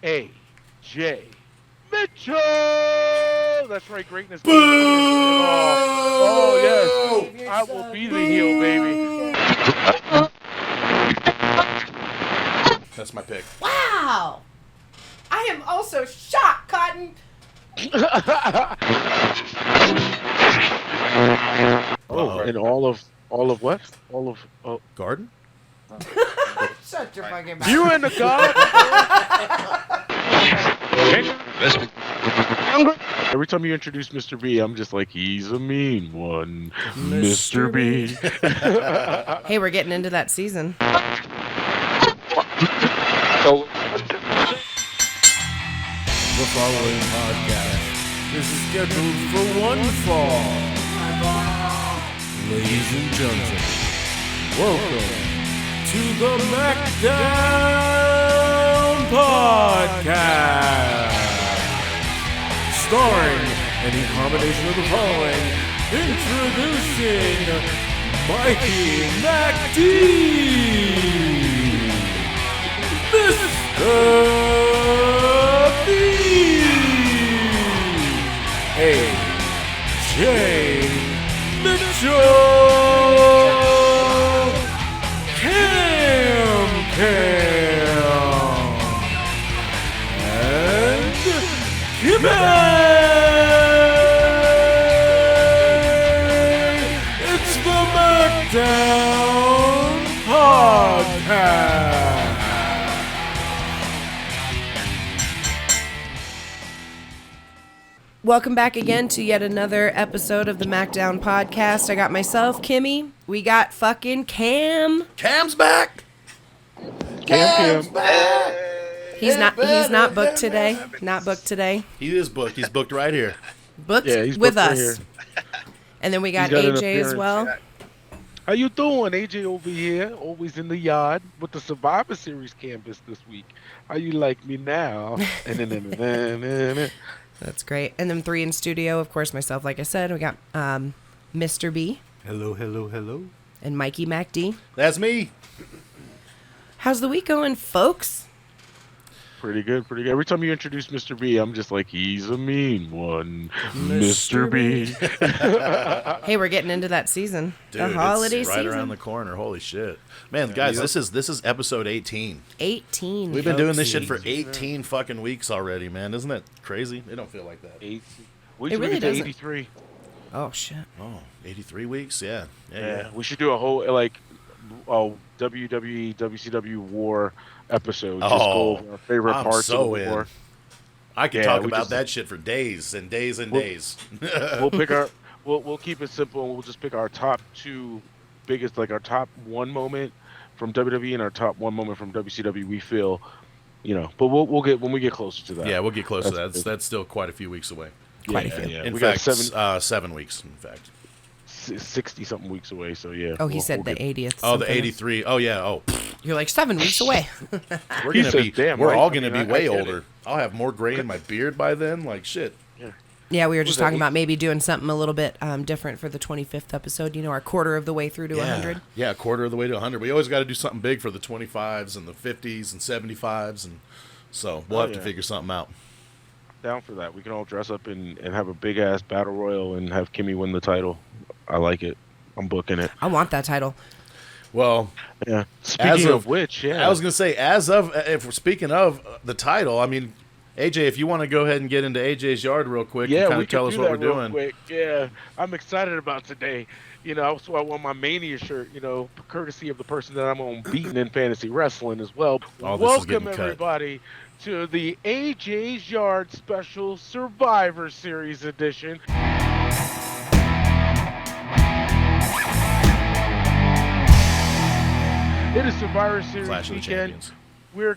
AJ Mitchell. That's right, greatness. Oh, yes. I will be the heel, baby. That's my pick. Wow. I am also shocked, Cotton. And all of what? All of Garden? Shut your fucking mouth. you and the God. Every time you introduce Mr. B, I'm just like, he's a mean one, Mr. B. Hey, we're getting into that season. The following podcast is scheduled for one fall. Ladies and gentlemen, welcome to the MACKDOWN Podcast. Starring any combination of the following. Introducing Mikey MacD, Mr. B, AJ Mitchell, Cam, and Kimmy. It's the MACKDOWN Podcast. Welcome back again to yet another episode of the MACKDOWN Podcast. I got myself, Kimmy. We got fucking Cam. Cam's back! Cam. He's not booked today. Not booked today. He is booked. He's booked right here. Booked He's with booked right us. here. And then we got He's got an AJ as appearance. well. How you doing, AJ over here? Always in the yard with the Survivor Series canvas this week. How you like me now? That's great. And then 3 in studio, of course, myself, like I said. We got Mr. B Hello, hello, hello. and Mikey MacD. That's me. How's the week going, folks? Pretty good. Every time you introduce Mr. B, I'm just like, he's a mean one, Mr. B. Hey, we're getting into that season. Dude, the holiday it's right season. around the corner. Holy shit. Man, guys, this is episode 18. 18. We've been doing this folks. shit for 18 fucking weeks already, man. Isn't that crazy? It don't feel like that. We It should really get to doesn't. 83. Oh, shit. Oh, 83 weeks? Yeah. Yeah, we should do a whole WWE, WCW war episode. Just go over our favorite I'm parts so of the war. I could Yeah, talk we about just- that shit for days and days and We'll- days. We'll pick our. We'll keep it simple, and we'll just pick our top 2 biggest, like our top 1 moment from WWE and our top 1 moment from WCW. We feel, but we'll get when we get closer to that. Yeah, we'll get close to That's that. good. That's still quite a few weeks away. Quite a few. Yeah. In We fact, got 7 weeks, in fact. 60 something weeks away. So yeah. Oh, he we'll said the get- 80th. Oh, the something. 83. Oh, yeah. Oh, You're like 7 weeks away. we're He gonna says, be. "Damn We're right." all I gonna mean, be I way get it. older. I'll have more gray in my beard by then. Like shit. Yeah, we were just Was that talking about maybe doing something a little bit different for the 25th episode. Our quarter of the way through to 100. Yeah, a quarter of the way to 100. We always got to do something big for the 25s and the 50s and 75s, and so we'll have to figure something out. Down for that. We can all dress up and have a big ass battle royal and have Kimmy win the title. I like it. I'm booking it. I want that title. Well, Yeah. Speaking of which, yeah. I was gonna say, if we're speaking of the title, I mean, AJ, if you want to go ahead and get into AJ's yard real quick and kind we of tell can us do what that we're real doing. quick. Yeah, I'm excited about today. So I won my Mania shirt, courtesy of the person that I'm on beating in fantasy wrestling as well. All this is Welcome, getting cut. everybody, to the AJ's Yard Special Survivor Series edition. It is Survivor Series Clash of the weekend. Champions. We're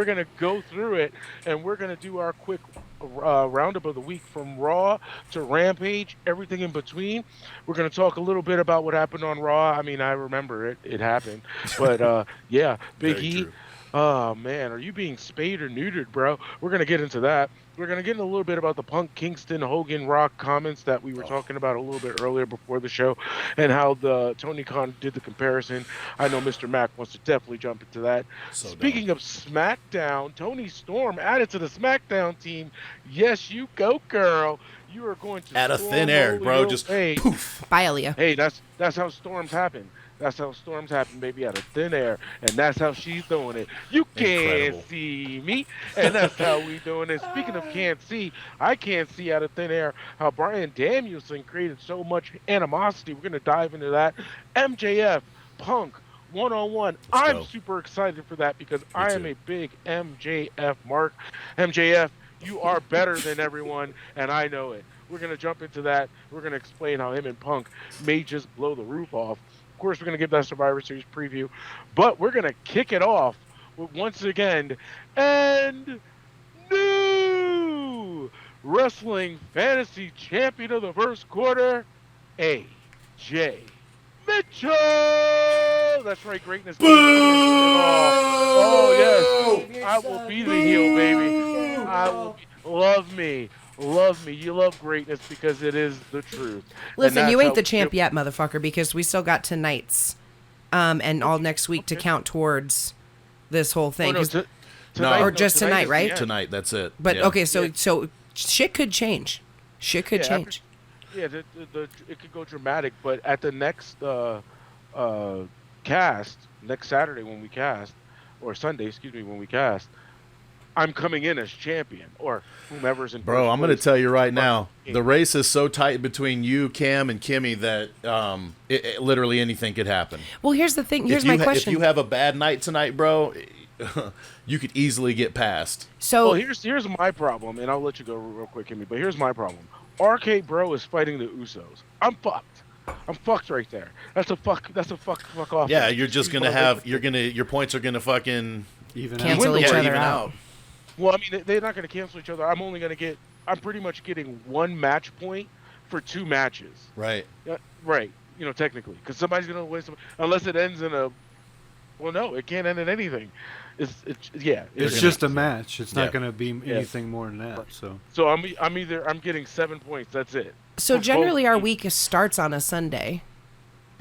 gonna go through it, and we're gonna do our quick roundup of the week from Raw to Rampage, everything in between. We're gonna talk a little bit about what happened on Raw. I mean, I remember it; it happened. But yeah, Big Very E true. Oh man, are you being spayed or neutered, bro? We're gonna get into that. We're gonna get in a little bit about the Punk, Kingston, Hogan, Rock comments that we were talking about a little bit earlier before the show, and how the Tony Khan did the comparison. I know Mr. Mack wants to definitely jump into that. So Speaking of SmackDown, Tony Storm added to the SmackDown team. Yes, you go, girl. You are going to out of storm thin air, over bro. your Just way. poof. Bye, Aaliyah. Hey, that's how storms happen. That's how storms happen, baby, out of thin air, and that's how she's doing it. You can't Incredible. see me, and that's how we doing it. Speaking of can't see, I can't see out of thin air how Bryan Danielson created so much animosity. We're gonna dive into that. MJF, Punk, one-on-one. I'm go. super excited for that because I am a big MJF mark. MJF, you are better than everyone, and I know it. We're going to jump into that. We're going to explain how him and Punk may just blow the roof off. Of course, we're going to give that Survivor Series preview, but we're going to kick it off with, once again, and new wrestling fantasy champion of the first quarter, AJ Mitchell. That's right, greatness. Oh, yes. I will be the heel, baby. I will be. Love me. Love me. You love greatness because it is the truth. Listen, you ain't the champ yet, motherfucker, because we still got tonight's and all next week to count towards this whole thing. Or just tonight, right? Tonight, that's it. But yeah. okay, so shit could change. Shit could change. It could go dramatic, but at the next cast, next Saturday when we cast, or Sunday, excuse me, when we cast, I'm coming in as champion, or whomever's in. Bro, I'm going to tell you right now, the race is so tight between you, Cam, and Kimmy that literally anything could happen. Well, here's the thing. Here's my question. If you have a bad night tonight, bro, you could easily get past. So well, here's my problem, and I'll let you go real quick, Kimmy. But here's my problem. RK Bro is fighting the Usos. I'm fucked. I'm fucked right there. That's a fuck off. Yeah, you're just gonna have your points are gonna fucking cancel each other out. Well, I mean, they're not gonna cancel each other. I'm pretty much getting one match point for two matches. Right. Right. You know, technically, because somebody's gonna win unless it ends in a. Well, no, it can't end in anything. It's just a match. It's not going to be anything more than that. So I'm getting 7 points. That's it. So generally our week starts on a Sunday,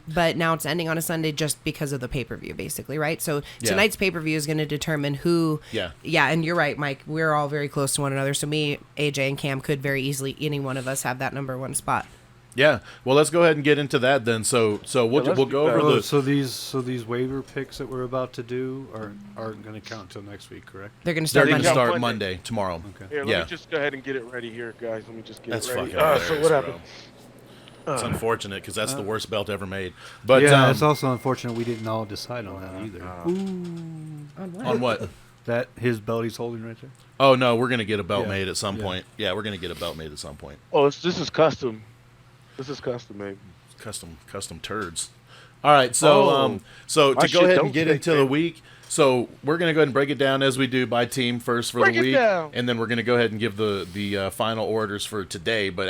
but now it's ending on a Sunday just because of the pay-per-view, basically, right? So tonight's pay-per-view is going to determine who. Yeah. Yeah, and you're right, Mike. We're all very close to one another. So me, AJ, and Cam could very easily any one of us have that number one spot. Yeah, well, let's go ahead and get into that then. So we'll go over So these waiver picks that we're about to do aren't going to count until next week, correct? They're going to start Monday tomorrow. Okay. Here, let me just go ahead and get it ready here, guys. Let me just get it ready. That's fucking so what happened? It's unfortunate because that's the worst belt ever made. But yeah, it's also unfortunate we didn't all decide on that either. On what? That his belt he's holding right there. Oh no, we're gonna get a belt made at some point. Yeah, we're gonna get a belt made at some point. Oh, this is custom. This is custom made. Custom turds. All right, so to go ahead and get into the week, so we're gonna go ahead and break it down as we do by team first for the week, and then we're gonna go ahead and give the final orders for today. But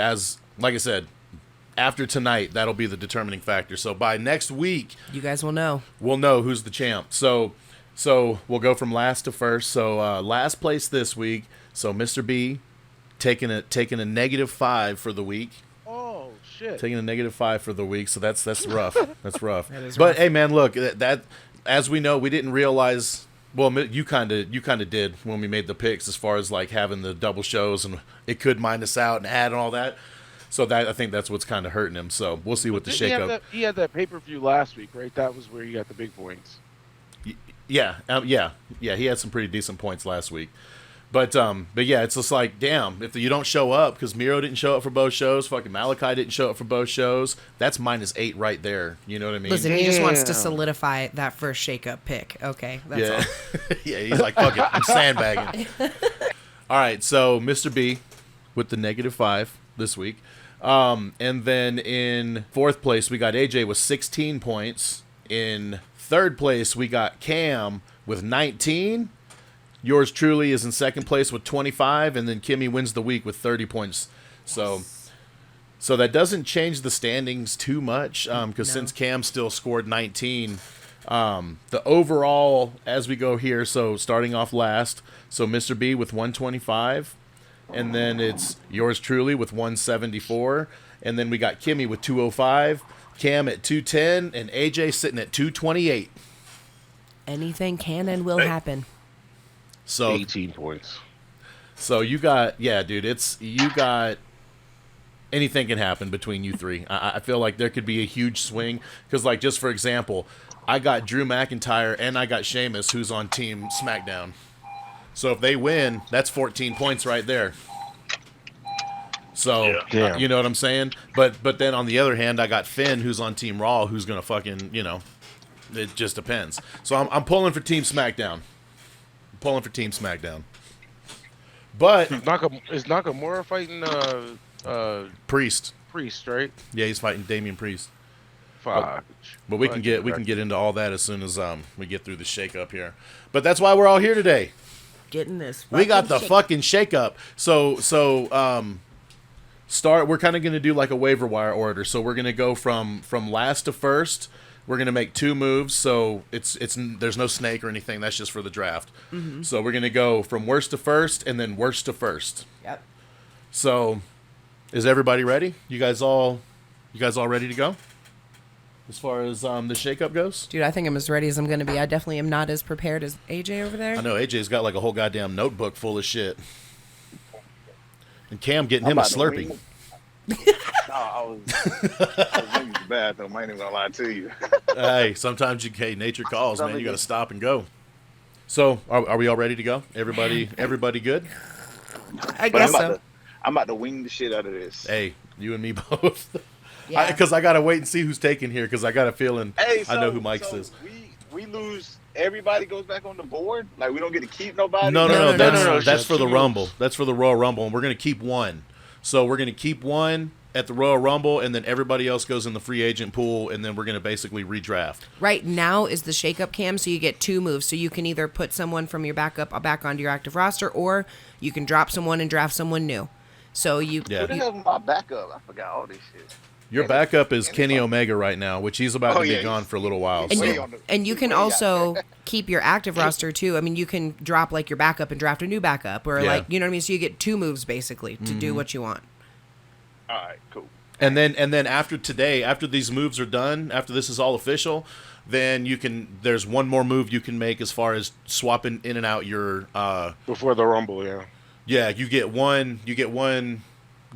like I said, after tonight, that'll be the determining factor. So by next week, you guys will know. We'll know who's the champ. So we'll go from last to first. So last place this week. So Mr. B taking a -5 for the week. Oh shit! Taking a -5 for the week. So that's rough. That's rough. But rough. Hey man, look, that as we know, we didn't realize. Well, you kind of did when we made the picks as far as like having the double shows and it could minus out and add and all that. So I think that's what's kind of hurting him. So we'll see what the shakeup. He had that pay-per-view last week, right? That was where he got the big points. Yeah. He had some pretty decent points last week, but yeah, it's just like, damn, if you don't show up because Miro didn't show up for both shows, fucking Malachi didn't show up for both shows. That's -8 right there. You know what I mean? Listen, he just wants to solidify that first shakeup pick. Okay, that's all. Yeah, he's like, fuck it, I'm sandbagging. All right, so Mr. B with the -5 this week. And then in fourth place, we got AJ with 16 points. In third place, we got Cam with 19. Yours truly is in second place with 25. And then Kimmy wins the week with 30 points. So that doesn't change the standings too much because since Cam still scored 19, The overall, as we go here, so starting off last, so Mr. B with 125, and then it's yours truly with 174, and then we got Kimmy with 205, Cam at 210, and AJ sitting at 228. Anything can and will happen. So 18 points. So you got, you got, anything can happen between you three. I feel like there could be a huge swing, because like, just for example, I got Drew McIntyre and I got Sheamus, who's on Team SmackDown. So if they win, that's 14 points right there. So, you know what I'm saying? But then on the other hand, I got Finn, who's on Team Raw, who's going to fucking, it just depends. So I'm pulling for Team SmackDown. But is Nakamura fighting Priest, right? Yeah, he's fighting Damian Priest. Fuck. But we can get into all that as soon as we get through the shakeup here. But that's why we're all here today. Getting this. We got the fucking shakeup. So we're kind of going to do like a waiver wire order. So we're going to go from last to first. We're going to make 2 moves. So there's no snake or anything. That's just for the draft. Mm-hmm. So we're going to go from worst to first and then worst to first. Yep. So is everybody ready? You guys all ready to go? As far as the shakeup goes? Dude, I think I'm as ready as I'm going to be. I definitely am not as prepared as AJ over there. I know, AJ's got like a whole goddamn notebook full of shit. And Cam getting him a Slurpee. No, I was in the bathroom. I ain't even gonna lie to you. Hey, sometimes nature calls, man. You got to stop and go. So, are we all ready to go? Everybody good? I guess so. I'm about to wing the shit out of this. Hey, you and me both. Yeah. Because I got to wait and see who's taking here, because I got a feeling I know who Mike's is. We lose. Everybody goes back on the board. Like, we don't get to keep nobody. No. That's for the Rumble. That's for the Royal Rumble, and we're going to keep one. So we're going to keep one at the Royal Rumble, and then everybody else goes in the free agent pool, and then we're going to basically redraft. Right now is the shakeup, Cam, so you get 2 moves. So you can either put someone from your backup back onto your active roster, or you can drop someone and draft someone new. So Who the hell's my backup? I forgot all this shit. Your backup is Kenny Omega right now, which he's about to be gone for a little while. And you can also keep your active roster too. I mean, you can drop like your backup and draft a new backup, or like, you know what I mean. So you get 2 moves basically to do what you want. All right, cool. And then after today, after these moves are done, after this is all official, then there's one more move you can make as far as swapping in and out your before the Rumble. Yeah, you get one.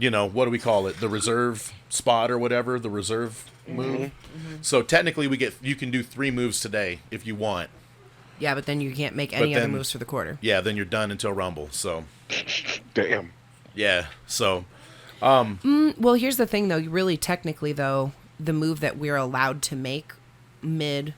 What do we call it? The reserve spot or whatever, the reserve move. Mm-hmm. So technically you can do 3 moves today if you want. Yeah, but then you can't make any other moves for the quarter. Yeah, then you're done until Rumble. So damn. Yeah. So well, here's the thing though, really technically though, the move that we're allowed to make mid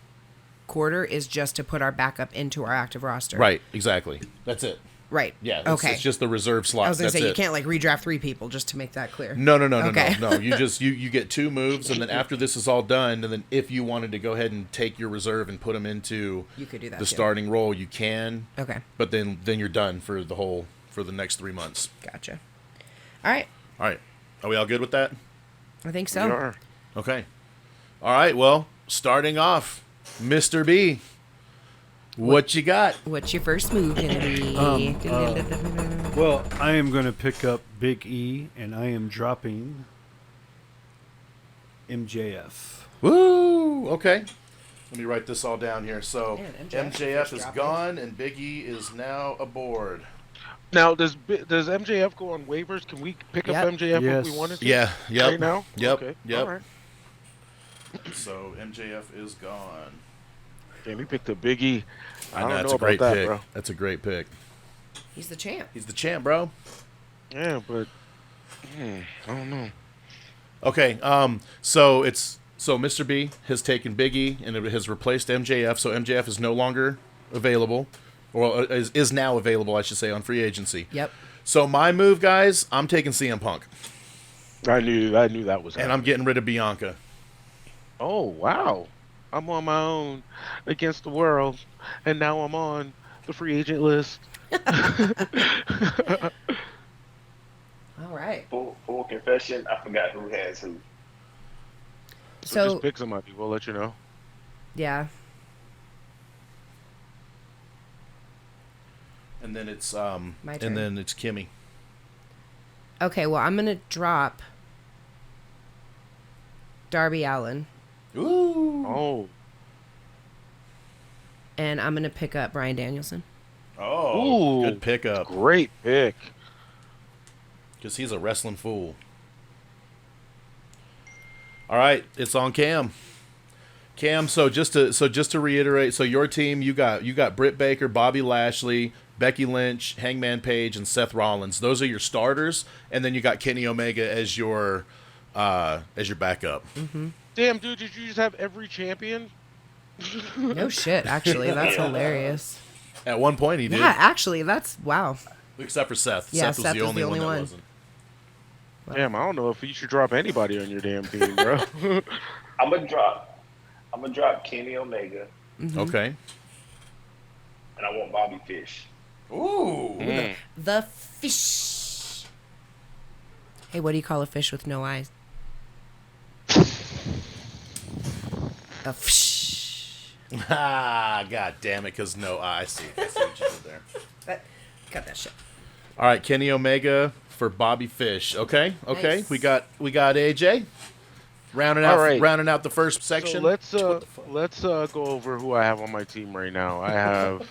quarter is just to put our backup into our active roster. Right, exactly. That's it. Right. Yeah. Okay. It's just the reserve slot. I was gonna say you can't like redraft 3 people, just to make that clear. No. You just you get 2 moves, and then after this is all done, and then if you wanted to go ahead and take your reserve and put them into you could do that the starting role, you can. Okay. But then you're done for the next 3 months. Gotcha. All right. Are we all good with that? I think so. We are. Okay. All right. Well, starting off, Mr. B. What you got? What's your first move gonna be? Well, I am going to pick up Big E, and I am dropping MJF. Woo! Okay. Let me write this all down here. So Man, MJF is gone, and Big E is now aboard. Now, does MJF go on waivers? Can we pick up MJF if we wanted to? Yeah. Yep. Right now? Yep. Okay. Yep. All right. So MJF is gone. Yeah, we picked up Big E. I don't know that's a about great that, pick. bro. That's a great pick. He's the champ. He's the champ, bro. Yeah, but I don't know. Okay. So Mr. B has taken Big E and it has replaced MJF. So MJF is no longer available, or is now available, I should say, on free agency. Yep. So my move, guys, I'm taking CM Punk. I knew that was happening. And I'm getting rid of Bianca. Oh, wow. I'm on my own against the world, and now I'm on the free agent list. All right. Full confession, I forgot who has who. So just pick somebody. We'll let you know. Yeah. and then it's My turn. and then it's Kimmy. Okay, well, I'm gonna drop Darby Allin, Ooh. Oh. and I'm gonna pick up Bryan Danielson. Oh, Ooh, good pickup. Great pick. Because he's a wrestling fool. All right, it's on Cam. Cam, so just to reiterate, so your team, you got Britt Baker, Bobby Lashley, Becky Lynch, Hangman Page, and Seth Rollins. Those are your starters, and then you got Kenny Omega as your backup. Mm-hmm. Damn, dude, did you just have every champion? No shit, actually, that's hilarious. At one point, he did. Yeah, actually, that's wow. Except for Seth. Yeah, Seth was the only one that wasn't. Damn, I don't know if you should drop anybody on your damn team, bro. I'm gonna drop Kenny Omega, Mm-hmm. Okay. and I want Bobby Fish. Ooh. The fish. Hey, what do you call a fish with no eyes? A fish. Ah, god damn it, because no, I see what you did there. Cut that shit. All right, Kenny Omega for Bobby Fish. Okay. Nice. We got AJ rounding out the first section. So let's go over who I have on my team right now. I have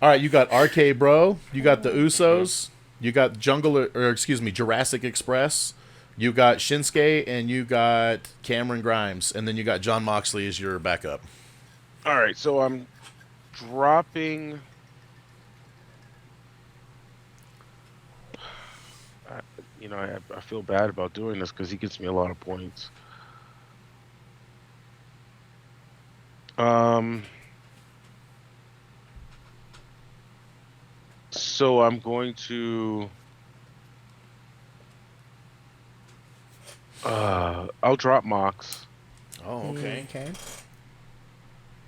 All right, you got RK Bro, you got the Usos, you got Jurassic Express, you got Shinsuke, and you got Cameron Grimes, and then you got John Moxley as your backup. all right. So I'm dropping. I feel bad about doing this because he gets me a lot of points. So I'm going to. I'll drop Mox, Oh, okay. Okay.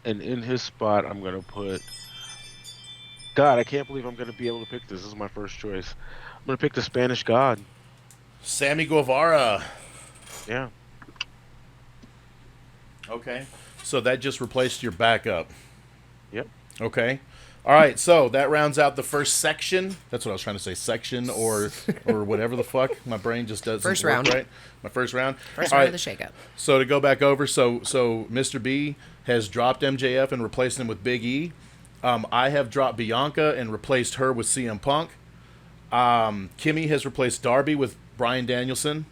and in his spot, I'm gonna put. God, I can't believe I'm gonna be able to pick this. This is my first choice. I'm gonna pick the Spanish God. Sammy Guevara. Yeah. Okay. So that just replaced your backup. Yep. Okay. All right, so that rounds out the first section. That's what I was trying to say, section or whatever the fuck. My brain just doesn't First work round. right. My first round. First All round right, of the shakeup. so to go back over, so Mr. B has dropped MJF and replaced him with Big E. I have dropped Bianca and replaced her with CM Punk. Kimmy has replaced Darby with Bryan Danielson.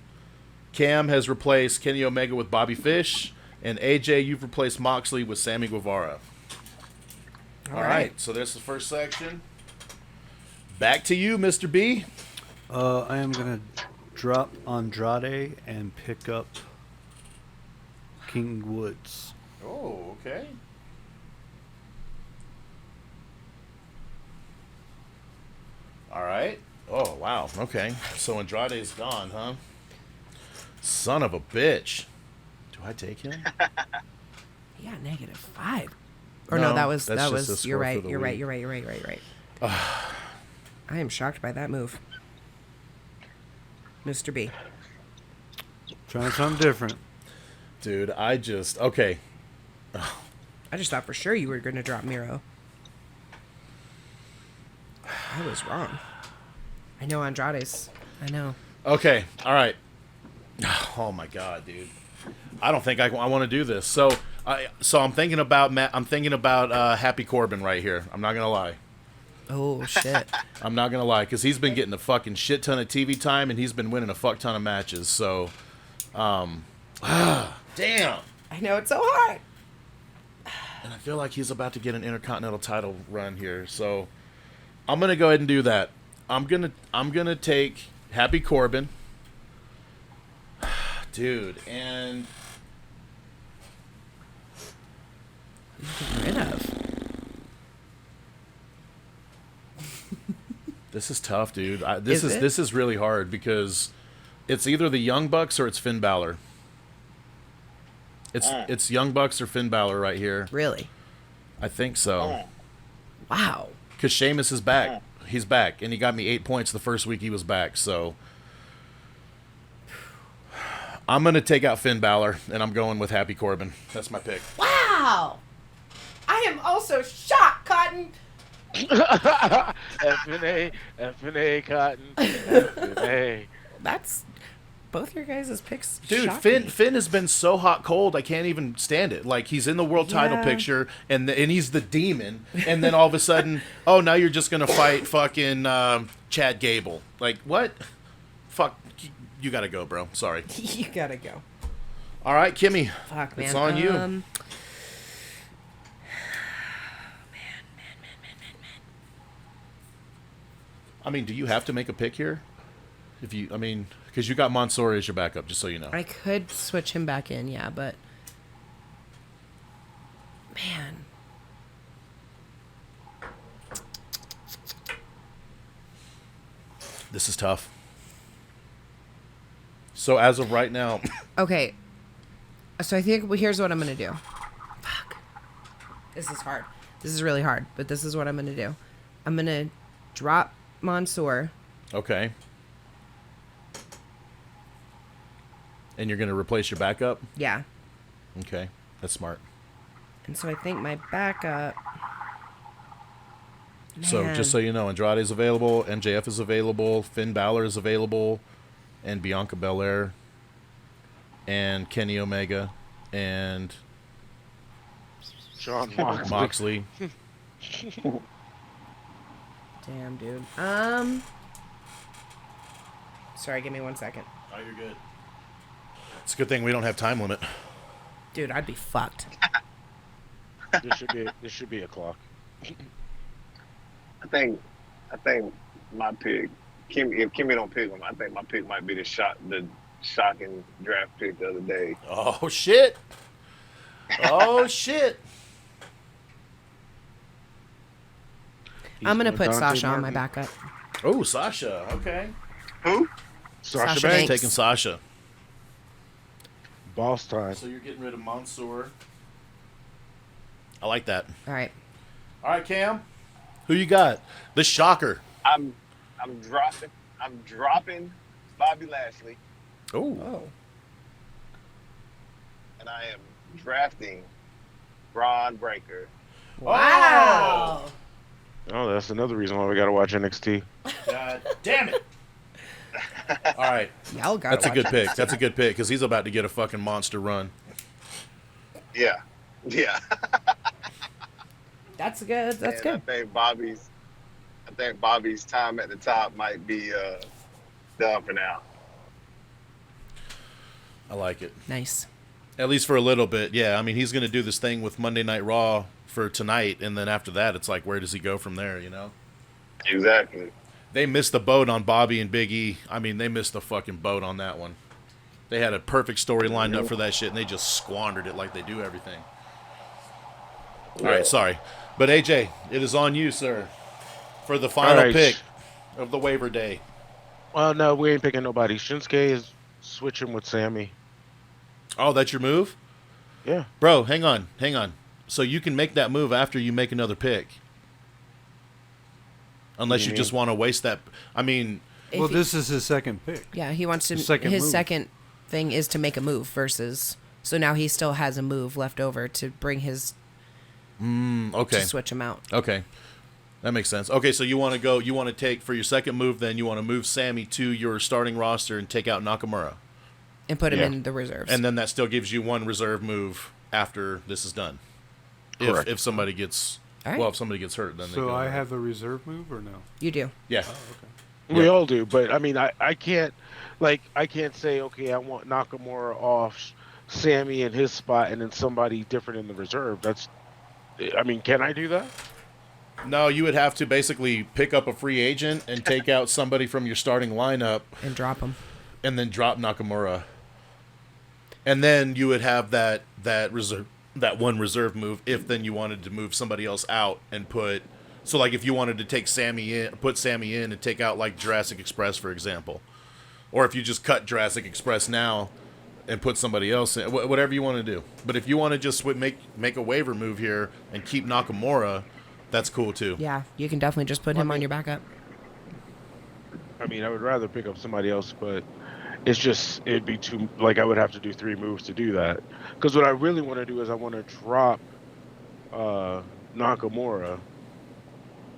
Cam has replaced Kenny Omega with Bobby Fish. And AJ, you've replaced Moxley with Sammy Guevara. All right, so there's the first section. Back to you, Mr. B. I am going to drop Andrade and pick up King Woods. Oh, okay. All right. Oh, wow. Okay. So Andrade's gone, huh? Son of a bitch. Do I take him? He got -5. Or No, no, that was that's just a you're score right. for the You're right. week. You're right. I am shocked by that move. Mr. B. Trying something different. Dude, okay. I just thought for sure you were going to drop Miro. I was wrong. I know Andrade's. I know. Okay. All right. Oh my god, dude. I don't think I want to do this. So I'm thinking about Happy Corbin right here. I'm not gonna lie. Oh shit. I'm not gonna lie, because he's been getting a fucking shit ton of TV time and he's been winning a fuck ton of matches. So, damn. I know it's so hard. And I feel like he's about to get an Intercontinental title run here. So, I'm gonna go ahead and do that. I'm gonna take Happy Corbin, dude, and Get rid of. this is tough, dude. Is it? This is really hard because it's either the Young Bucks or it's Finn Balor. It's Young Bucks or Finn Balor right here. Really? I think so. Wow. Because Sheamus is back. He's back, and he got me 8 points the first week he was back. So I'm gonna take out Finn Balor, and I'm going with Happy Corbin. That's my pick. Wow. I am also shocked, Cotton. F&A, Cotton, F&A. That's both your guys' picks. Dude, shock me. Finn has been so hot cold, I can't even stand it. Like, he's in the world title picture, and he's the demon, and then all of a sudden, oh, now you're just going to fight fucking Chad Gable. Like, what? Fuck, you got to go, bro. Sorry. You gotta go. All right, Kimmy. Fuck, man. It's on you. Man. I mean, do you have to make a pick here? Because you got Mansoor as your backup, just so you know. I could switch him back in, yeah, but man. This is tough. So as of right now, Okay. So I think here's what I'm gonna do. Fuck. This is hard. This is really hard, but this is what I'm gonna do. I'm gonna drop Mansoor. okay. And you're going to replace your backup? Yeah. Okay, that's smart. And so I think my backup. So Man. just so you know, Andrade is available, MJF is available, Finn Balor is available, and Bianca Belair, and Kenny Omega, and John Moxley. Damn, dude. Sorry, give me 1 second. Oh, you're good. It's a good thing we don't have time limit. Dude, I'd be fucked. This should be a clock. I think my pick, if Kimmy don't pick him, I think my pick might be the shocking draft pick the other day. Oh, shit. Oh, shit. I'm gonna put Dante Sasha on Martin. my backup. Oh, Sasha. Okay. Who? Sasha Sasha Banks. Banks. Taking Sasha. Boss time. So you're getting rid of Mansoor. I like that. All right. All right, Cam. Who you got? The shocker. I'm dropping Bobby Lashley, Oh. and I am drafting Braun Breaker. Wow. Oh, that's another reason why we got to watch NXT. God damn it. All right. Y'all got That's a good pick. That's a good pick because he's about to get a fucking monster run. Yeah. That's good. That's And good. I think Bobby's time at the top might be done for now. I like it. Nice. At least for a little bit. Yeah, I mean, he's going to do this thing with Monday Night Raw for tonight, and then after that, it's like, where does he go from there, you know? Exactly. They missed the boat on Bobby and Big E. I mean, they missed the fucking boat on that one. They had a perfect story lined up for that shit, and they just squandered it like they do everything. All right, sorry. But, AJ, it is on you, sir, for the final All right. pick of the waiver day. Well, no, we ain't picking nobody. Shinsuke is switching with Sammy. Oh, that's your move? Yeah. Bro, hang on. So you can make that move after you make another pick. Unless you just want to waste that. I mean... Well, this is his second pick. Yeah, he wants to. His second His move. second thing is to make a move versus. So now he still has a move left over to bring his. Okay. To switch him out. Okay. That makes sense. Okay, so you want to take, for your second move, then you want to move Sammy to your starting roster and take out Nakamura. And put him Yeah. in the reserves. And then that still gives you one reserve move after this is done. Correct. If somebody gets... All right. Well, if somebody gets hurt, then they So go I there. have a reserve move or no? You do. Yeah. We all do, but I mean, I can't, I can't say, okay, I want Nakamura off Sammy in his spot and then somebody different in the reserve. I mean, can I do that? No, you would have to basically pick up a free agent and take out somebody from your starting lineup And drop him. and then drop Nakamura. And then you would have that one reserve move if then you wanted to move somebody else out and put... So, like, if you wanted to take put Sammy in and take out, like, Jurassic Express, for example. Or if you just cut Jurassic Express now and put somebody else in, whatever you want to do. But if you want to just make a waiver move here and keep Nakamura, that's cool, too. Yeah, you can definitely just put him on your backup. I mean, I would rather pick up somebody else, but it'd be too, I would have to do 3 moves to do that. Because what I really want to do is I want to drop Nakamura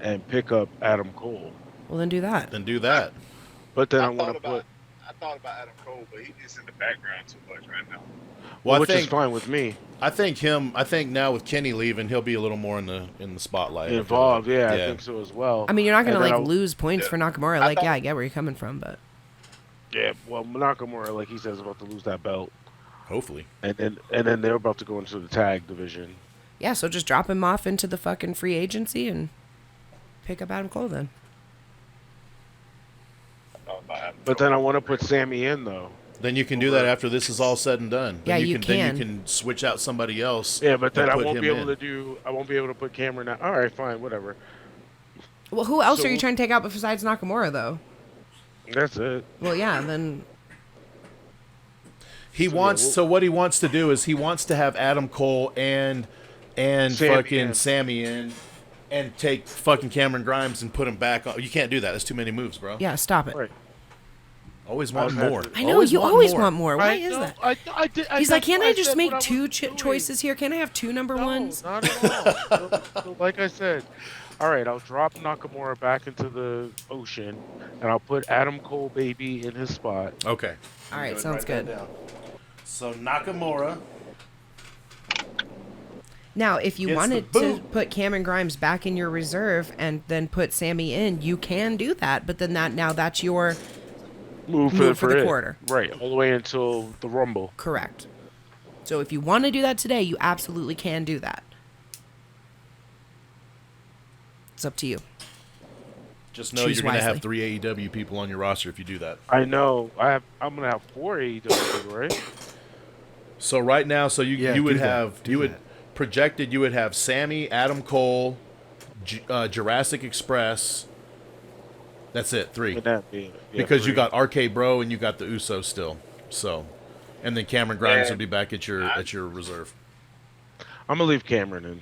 and pick up Adam Cole. Well, then do that. But then I want to put. I thought about Adam Cole, but he's in the background too much right now. Well, which is fine with me. I think now with Kenny leaving, he'll be a little more in the spotlight. Involved, yeah, I think so as well. I mean, you're not gonna lose points for Nakamura. I get where you're coming from, but yeah, well, Nakamura, like he says, is about to lose that belt. Hopefully. And then they're about to go into the tag division. Yeah, so just drop him off into the fucking free agency and pick up Adam Cole then. But then I want to put Sammy in though. Then you can do that after this is all said and done. Yeah, you can. Then you can switch out somebody else. Yeah, but then I won't be able to put Cameron out. All right, fine, whatever. Well, who else are you trying to take out besides Nakamura though? That's it. Well, yeah, then. What he wants to do is he wants to have Adam Cole and Sammy in and take fucking Cameron Grimes and put him back on. You can't do that. That's too many moves, bro. Yeah, stop it. Right. Always want more. I know, you always want more. Why is that? He's like, can't I just make two choices here? Can I have two number ones? Not at all. So like I said, all right, I'll drop Nakamura back into the ocean, and I'll put Adam Cole baby in his spot. Okay. All right, sounds good. So Nakamura. Now, if you wanted to put Cameron Grimes back in your reserve and then put Sammy in, you can do that. But then that's your move for the quarter. Right, all the way until the Rumble. Correct. So if you want to do that today, you absolutely can do that. It's up to you. Just know you're going to have 3 AEW people on your roster if you do that. I know. I'm going to have 4 AEW people, right? So right now, you would have Sammy, Adam Cole, Jurassic Express. That's it, 3. Because 3. You got RK Bro and you got the Usos still. So, and then Cameron Grimes will be back at your reserve. I'm gonna leave Cameron in.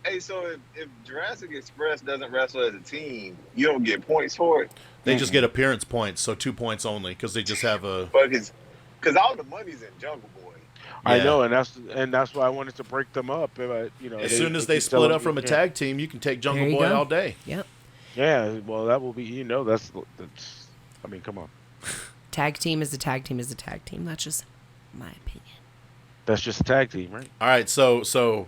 Hey, so if Jurassic Express doesn't wrestle as a team, you don't get points for it. They just get appearance points, so 2 points only, because they just have a. But because all the money's in Jungle Boy. Yeah. I know, and that's why I wanted to break them up. As soon as they split up from a tag team, you can take Jungle Boy all day. Yep. Yeah, well, that will be. That's. I mean, come on. Tag team is a tag team is a tag team. That's just my opinion. That's just a tag team, right? All right, so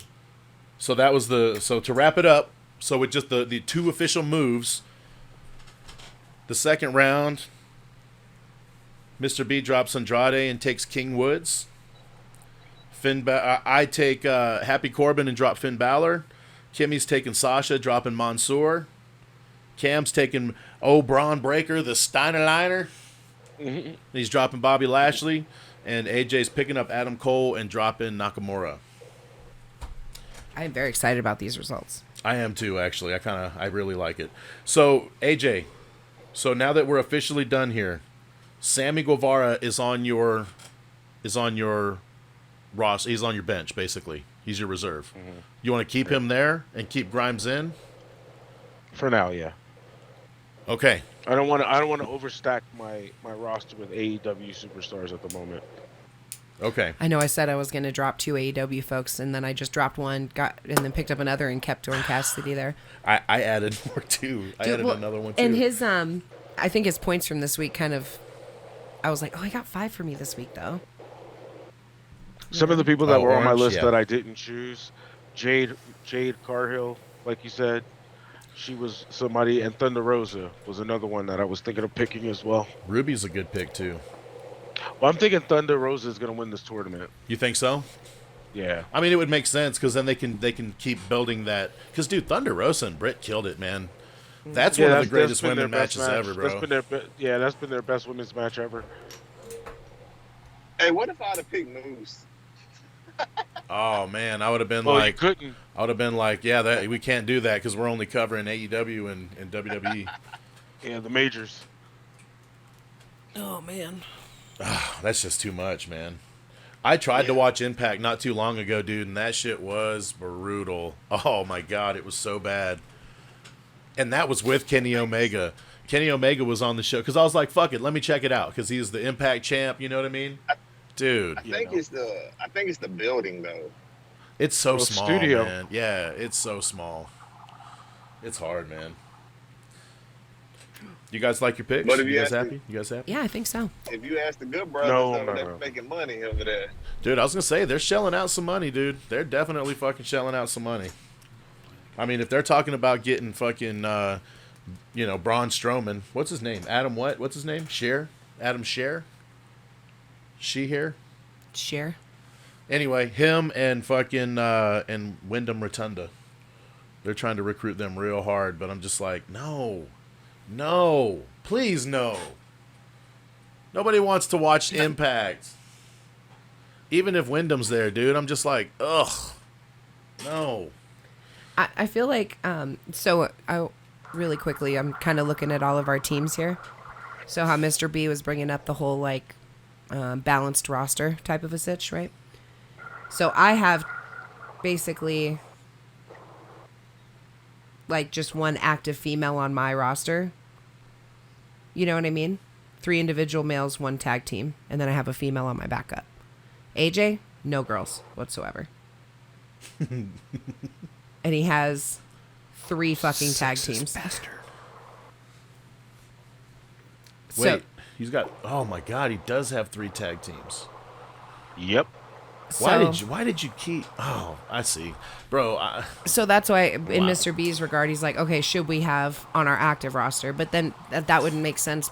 that was to wrap it up. So with just the 2 official moves, the second round, Mr. B drops Andrade and takes King Woods. I take Happy Corbin and drop Finn Balor. Kimmy's taking Sasha, dropping Mansoor. Cam's taking Braun Breaker, the Steiner Liner. Mm-hmm. He's dropping Bobby Lashley. And AJ's picking up Adam Cole and dropping Nakamura. I am very excited about these results. I am too, actually. I really like it. So, AJ, now that we're officially done here, Sammy Guevara is on your roster. He's on your bench, basically. He's your reserve. Mm-hmm. You want to keep him there and keep Grimes in? For now, yeah. Okay. I don't want to overstack my roster with AEW superstars at the moment. Okay. I know I said I was going to drop 2 AEW folks, and then I just dropped one, and then picked up another, and kept Orange Cassidy there. I added more too. I added another one too. And his I think his points from this week kind of, I was like, he got 5 for me this week though. Some of the people that were on my list that I didn't choose, Jade Carhill, like you said. She was somebody, and Thunder Rosa was another one that I was thinking of picking as well. Ruby's a good pick too. Well, I'm thinking Thunder Rosa is going to win this tournament. You think so? Yeah. I mean, it would make sense because then they can keep building that. Because dude, Thunder Rosa and Britt killed it, man. That's one of the greatest women matches ever, bro. That's been their best women's match ever. Hey, what if I'd have picked Moose? Oh man, I would have been we can't do that because we're only covering AEW and WWE. Yeah, the majors. Oh man, that's just too much, man. I tried to watch Impact not too long ago, dude, and that shit was brutal. Oh my god, it was so bad. And that was with Kenny Omega. Kenny Omega was on the show because I was like, "Fuck it, let me check it out," because he's the Impact champ. You know what I mean? Dude, I think it's the building though. It's so small, studio. Man. Yeah, it's so small. It's hard, man. You guys like your picks? But if You you guys ask happy? You guys happy? Yeah, I think so. If you ask the good brothers, No, though, no, they're no. making money over there. Dude, I was going to say, they're shelling out some money, dude. They're definitely fucking shelling out some money. I mean, if they're talking about getting fucking, Braun Strowman, what's his name? Adam what? What's his name? Adam Scher? She here? Share. Anyway, him and fucking, and Wyndham Rotunda. They're trying to recruit them real hard, but I'm just like, no, please no. Nobody wants to watch Impact. Even if Wyndham's there, dude, I'm just like, ugh, no. I feel like, really quickly, I'm kind of looking at all of our teams here. So how Mr. B was bringing up the whole, balanced roster type of a sitch, right? So I have basically, just one active female on my roster. You know what I mean? 3 individual males, 1 tag team. And then I have a female on my backup. AJ, no girls whatsoever. And he has 3 fucking tag teams. Bastard. Wait, he's got, oh my God, he does have 3 tag teams. Yep. Why did you keep, oh, I see. Bro, So that's why in Wow. Mr. B's regard, he's like, okay, should we have on our active roster? But then that wouldn't make sense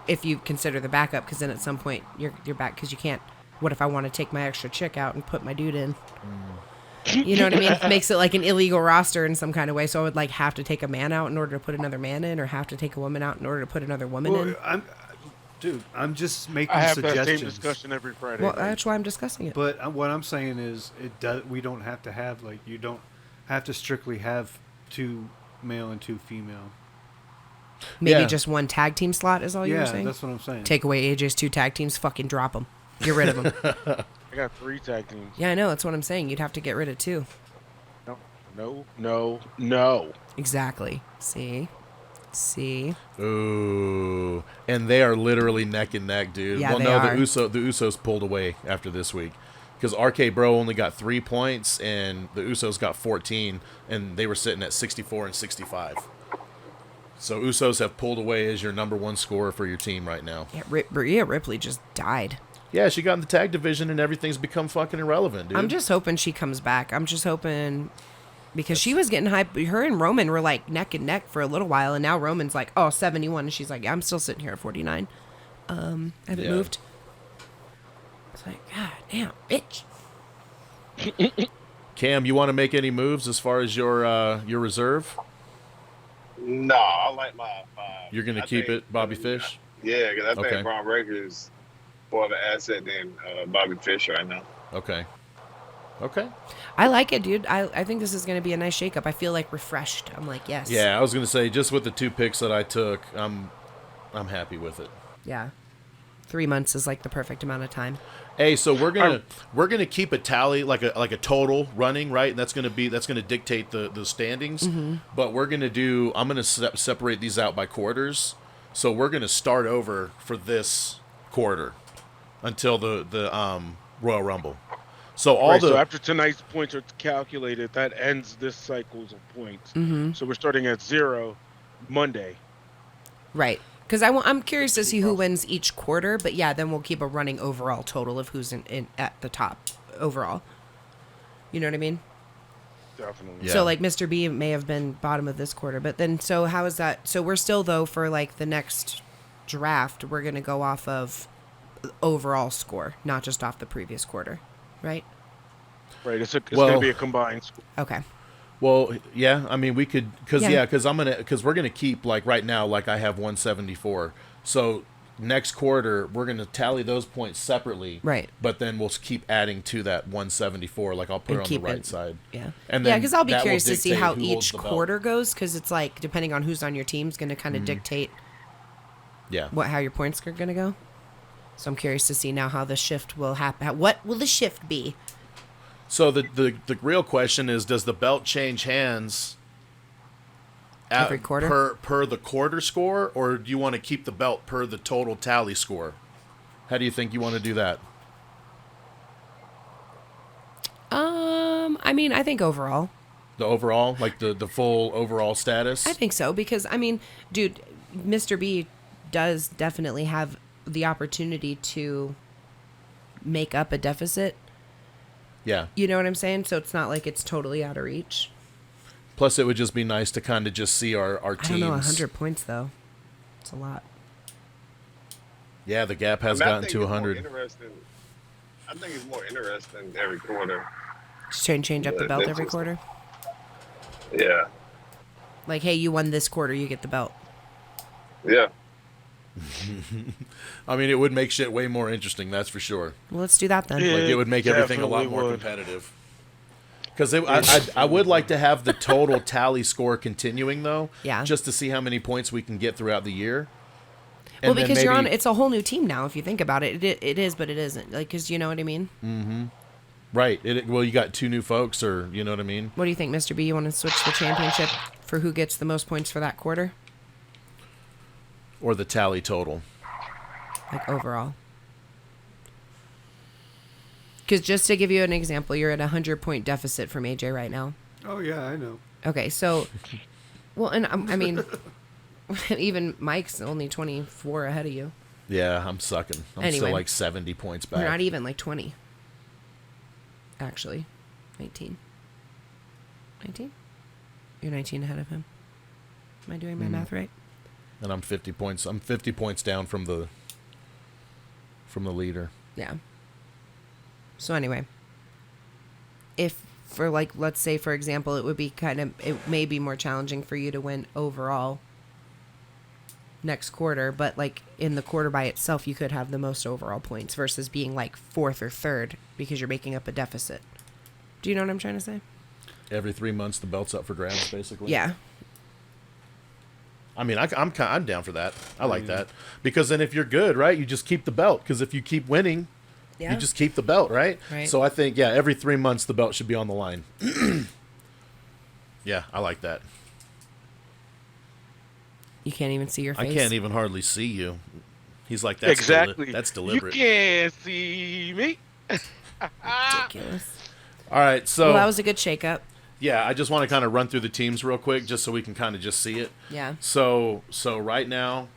if you consider the backup, because then at some point you're back, because you can't. What if I want to take my extra chick out and put my dude in? You know what I mean? It makes it like an illegal roster in some kind of way. So I would have to take a man out in order to put another man in, or have to take a woman out in order to put another woman in. I'm just making I have suggestions. that same discussion every Friday. Well, man. that's why I'm discussing it. But what I'm saying is, we don't have to have you don't have to strictly have 2 male and 2 female. Maybe Yeah. just 1 tag team slot is all you were Yeah, saying? that's what I'm saying. Take away AJ's 2 tag teams, fucking drop them. Get rid of them. I got 3 tag teams. Yeah, I know. That's what I'm saying. You'd have to get rid of 2. No. Exactly. See? ooh. And they are literally neck and neck, dude. Yeah, well, they no, are. the Usos pulled away after this week. Because RK Bro only got 3 points, and the Usos got 14, and they were sitting at 64 and 65. So Usos have pulled away as your number 1 scorer for your team right now. Yeah, Rhea Ripley just died. Yeah, she got in the tag division, and everything's become fucking irrelevant, dude. I'm just hoping she comes back. I'm just hoping, because she was getting hype. Her and Roman were neck and neck for a little while, and now Roman's 71, and she's like, yeah, I'm still sitting here at 49. I haven't moved. It's like, God damn, bitch. Cam, you want to make any moves as far as your reserve? No, I like my 5. You're going to keep it Bobby Fish? Yeah, because I think Okay. Braun Breaker is more of an asset than Bobby Fish right now. Okay. I like it, dude. I think this is going to be a nice shakeup. I feel refreshed. I'm like, yes. Yeah, I was going to say, just with the 2 picks that I took, I'm happy with it. Yeah. 3 months is the perfect amount of time. Hey, so we're gonna keep a tally, like a total running, right? And that's gonna dictate the standings. Mm-hmm. But I'm gonna separate these out by quarters. So we're gonna start over for this quarter until the Royal Rumble. So So after tonight's points are calculated, that ends this cycle's of points. Mm-hmm. So we're starting at 0 Monday. Right. Because I'm curious to see who wins each quarter, but yeah, then we'll keep a running overall total of who's in at the top overall. You know what I mean? Definitely. Yeah. So Mr. B may have been bottom of this quarter, but then so how is that? So we're still though for the next draft, we're gonna go off of overall score, not just off the previous quarter, right? Right. It's going to be a combined score. Okay. Well, yeah, I mean we could because Yeah. we're gonna keep right now I have 174. So next quarter we're gonna tally those points separately, Right. But then we'll keep adding to that 174. I'll put And it on the keep right it- side. Yeah. And Yeah, then because I'll be that will curious to see dictate how who holds each the belt. quarter goes, because it's depending on who's on your team is going to kind of dictate Yeah. how your points are going to go. So I'm curious to see now how the shift will happen. What will the shift be? So the real question is, does the belt change hands Every quarter? per the quarter score, or do you want to keep the belt per the total tally score? How do you think you want to do that? I mean, I think overall. The overall, like the full overall status? I think so, because, I mean, dude, Mr. B does definitely have the opportunity to make up a deficit. Yeah. You know what I'm saying? So it's not like it's totally out of reach. Plus, it would just be nice to kind of just see our teams. I don't know, 100 points, though. It's a lot. Yeah, the gap has gotten to 100. I think it's more interesting every quarter. Just try and change up the belt every quarter? Yeah. Like, hey, you won this quarter, you get the belt. Yeah. I mean, it would make shit way more interesting, that's for sure. Well, let's do that then. Yeah. Like, it would make everything a lot more competitive. Because I would like to have the total tally score continuing, though. Yeah. Just to see how many points we can get throughout the year. Well, because you're on, it's a whole new team now, if you think about it. It is, but it isn't. Like, because you know what I mean? Mm-hmm. Right. Well, you got 2 new folks, or you know what I mean? What do you think, Mr. B? You want to switch the championship for who gets the most points for that quarter? Or the tally total? Like, overall. Because just to give you an example, you're at a 100-point deficit from AJ right now. Oh, yeah, I know. Okay, so, well, and I mean, even Mike's only 24 ahead of you. Yeah, I'm sucking. I'm Anyway. still like 70 points back. You're not even, like 20. Actually, 19. 19? You're 19 ahead of him. Am I doing my math right? And I'm 50 points. I'm 50 points down from the leader. Yeah. So anyway, if for like, let's say for example, it may be more challenging for you to win overall next quarter, but like in the quarter by itself, you could have the most overall points versus being like 4th or 3rd because you're making up a deficit. Do you know what I'm trying to say? Every 3 months, the belt's up for grabs, basically. Yeah. I mean, I'm down for that. I like that. Because then if you're good, right, you just keep the belt. Because if you keep winning, you just keep the belt, right? Right. So I think, yeah, every 3 months the belt should be on the line. Yeah, I like that. You can't even see your face. I can't even hardly see you. He's like, that's exactly. That's deliberate. You can't see me. Ridiculous. All right, so Well, that was a good shakeup. yeah, I just want to kind of run through the teams real quick, just so we can kind of just see it. Yeah. So right now,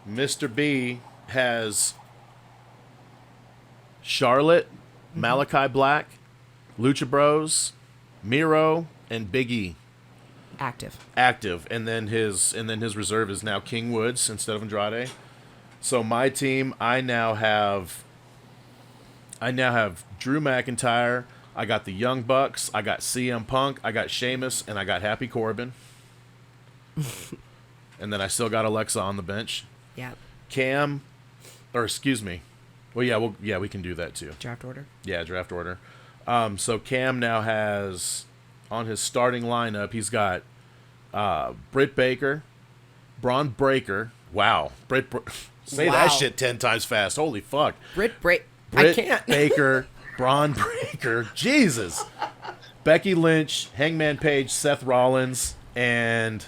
Mr. B has Charlotte, Malachi Black, Lucha Bros, Miro, and Big E Active. active, and then his reserve is now King Woods instead of Andrade. So my team, I now have Drew McIntyre. I got the Young Bucks. I got CM Punk. I got Sheamus, and I got Happy Corbin. And then I still got Alexa on the bench. Yeah. Cam, or excuse me. Well, yeah, we can do that too. Draft order. Yeah, draft order. So Cam now has on his starting lineup, he's got Britt Baker, Braun Breaker. Wow, say Wow. that shit 10 times fast. Holy fuck. Britt Britt I can't. Baker, Braun Breaker, Jesus. Becky Lynch, Hangman Page, Seth Rollins, and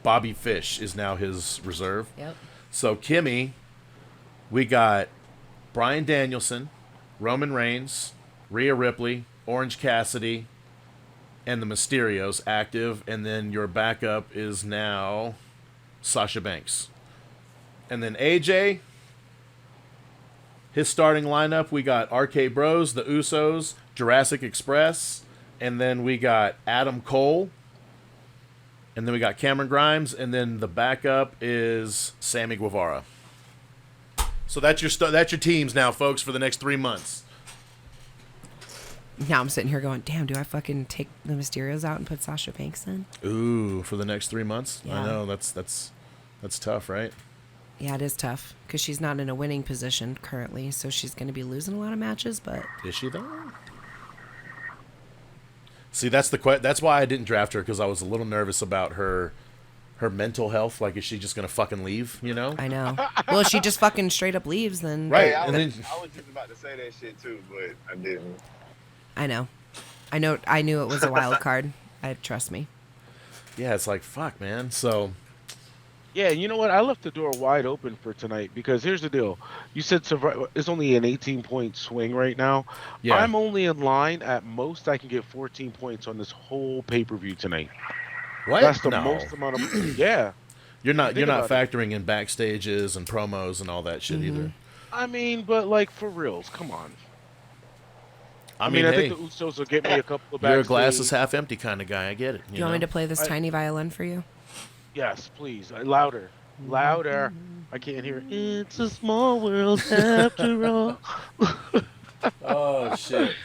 Bobby Fish is now his reserve. Yep. So Kimmy, we got Bryan Danielson, Roman Reigns, Rhea Ripley, Orange Cassidy, and the Mysterios active, and then your backup is now Sasha Banks. And then AJ, his starting lineup, we got RK Bros, the Usos, Jurassic Express, and then we got Adam Cole, and then we got Cameron Grimes, and then the backup is Sammy Guevara. So that's your teams now, folks, for the next 3 months. Now I'm sitting here going, damn, do I fucking take the Mysterios out and put Sasha Banks in? Ooh, for the next 3 months? Yeah. I know, that's tough, right? Yeah, it is tough because she's not in a winning position currently, so she's going to be losing a lot of matches, but... Is she, though? See, that's why I didn't draft her, because I was a little nervous about her mental health. Like, is she just going to fucking leave, you know? I know. Well, if she just fucking straight up leaves, then... Right. Hey, I and was then just about to say that shit too, but I didn't. I know. I knew it was a wild card. Trust me. yeah, it's like, fuck, man. So Yeah, you know what? I left the door wide open for tonight because here's the deal. You said it's only an 18-point swing right now. Yeah. I'm only in line at most. I can get 14 points on this whole pay-per-view tonight. What? That's the No. most amount of. Yeah. You're not about factoring in backstages and promos and all that shit either. I mean, but like for reals, come on. I mean, I hey, think the Usos will get me a couple of. you're a backstage. glass is half empty kind of guy. I get it. You want me to play this tiny violin for you? Yes, please. Louder. Louder. I can't hear. It's a small world after all. Oh shit.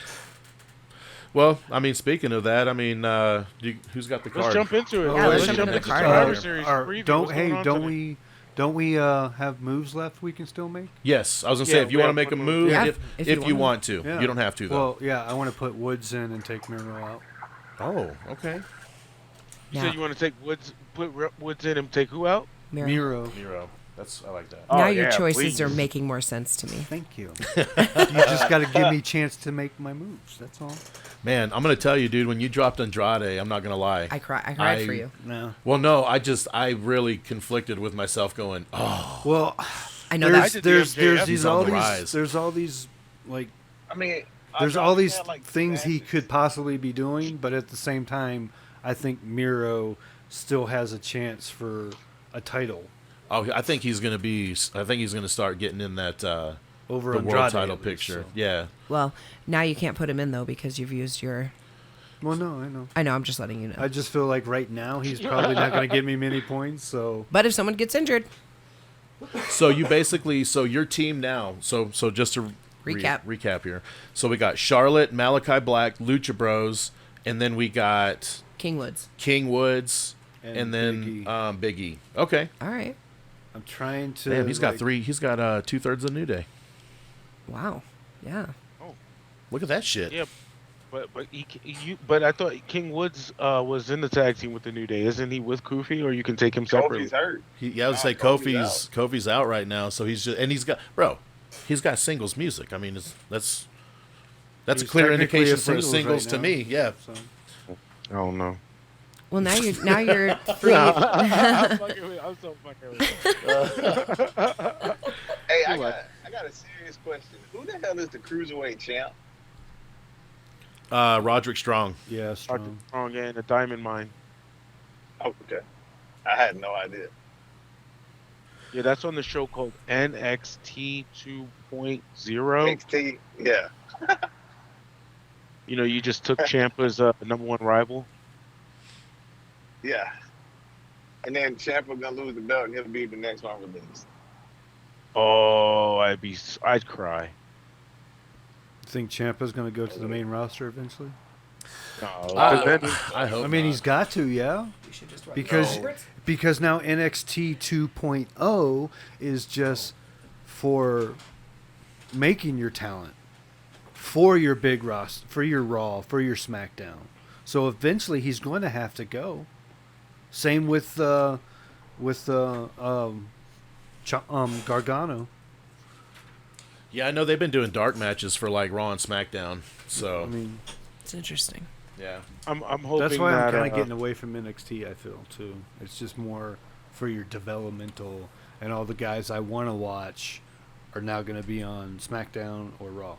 Well, I mean, speaking of that, I mean, who's got the card? Let's jump into it. Yeah, let's jump jump into into the the Survivor card. Series preview. Don't What's going on today? don't we have moves left we can still make? Yes, I was gonna say Yeah, if you we want to have make a one move, Yeah, if you want to, Yeah. you don't have to though. Well, yeah, I want to put Woods in and take Miro out. Oh, okay. You said you want to take put Woods in and take who out? Miro. Miro, I like that. Oh, Now your yeah, choices please. are making more sense to me. Thank you. You just got to give me a chance to make my moves. That's all. Man, I'm gonna tell you, dude. When you dropped Andrade, I'm not gonna lie. I cried for you. No. Well, no, I really conflicted with myself, going, oh, Well, I know there's that. there's MJF. He's on all the these rise. there's all these like I mean, there's I all these had, like, things he matches. could possibly be doing, but at the same time, I think Miro still has a chance for a title oh, I think he's gonna start getting in that over the Andrade world title at least, picture. so. Yeah. Well, now you can't put him in though because you've used your. Well, no, I know. I know. I'm just letting you know. I just feel like right now he's probably not going to give me many points. So But if someone gets injured, So you basically, your team now. So just to recap here. So we got Charlotte, Malachi Black, Lucha Bros, and then we got King Woods. King Woods, and then Big E. Okay. All right. I'm trying to. Damn, he's got like, three. He's got 2/3 of New Day. Wow. Yeah. Look at that shit. Yeah, but I thought King Woods was in the tag team with the New Day. Isn't he with Kofi, or you can take him separately? Kofi's hurt. I would say Kofi's out right now. So he's got singles music. I mean, that's a he's clear technically indication a for singles right to now, me. Yeah. So. I don't know. Well, now you're free. I'm so fucking with you. Hey, I got a serious question. Who the hell is the cruiserweight champ? Roderick Strong. Yeah, strong. Strong and a diamond mine. Oh, okay. I had no idea. Yeah, that's on the show called NXT 2.0. NXT, yeah. You know, you just took Ciampa's number one rival. Yeah. And then Ciampa gonna lose the belt and he'll be the next one released. Oh, I'd cry. Think Ciampa's going to go to the main roster eventually? No, I hope. I mean, not. he's got to, yeah. Because now NXT 2.0 is just for making your talent for your big roster, for your Raw, for your SmackDown. So eventually he's going to have to go. Same with Gargano. Yeah, I know they've been doing dark matches for like Raw and SmackDown. So I mean, It's interesting. yeah. I'm hoping that's why that I'm kind of getting away from NXT. I feel too. It's just more for your developmental, and all the guys I want to watch are now going to be on SmackDown or Raw.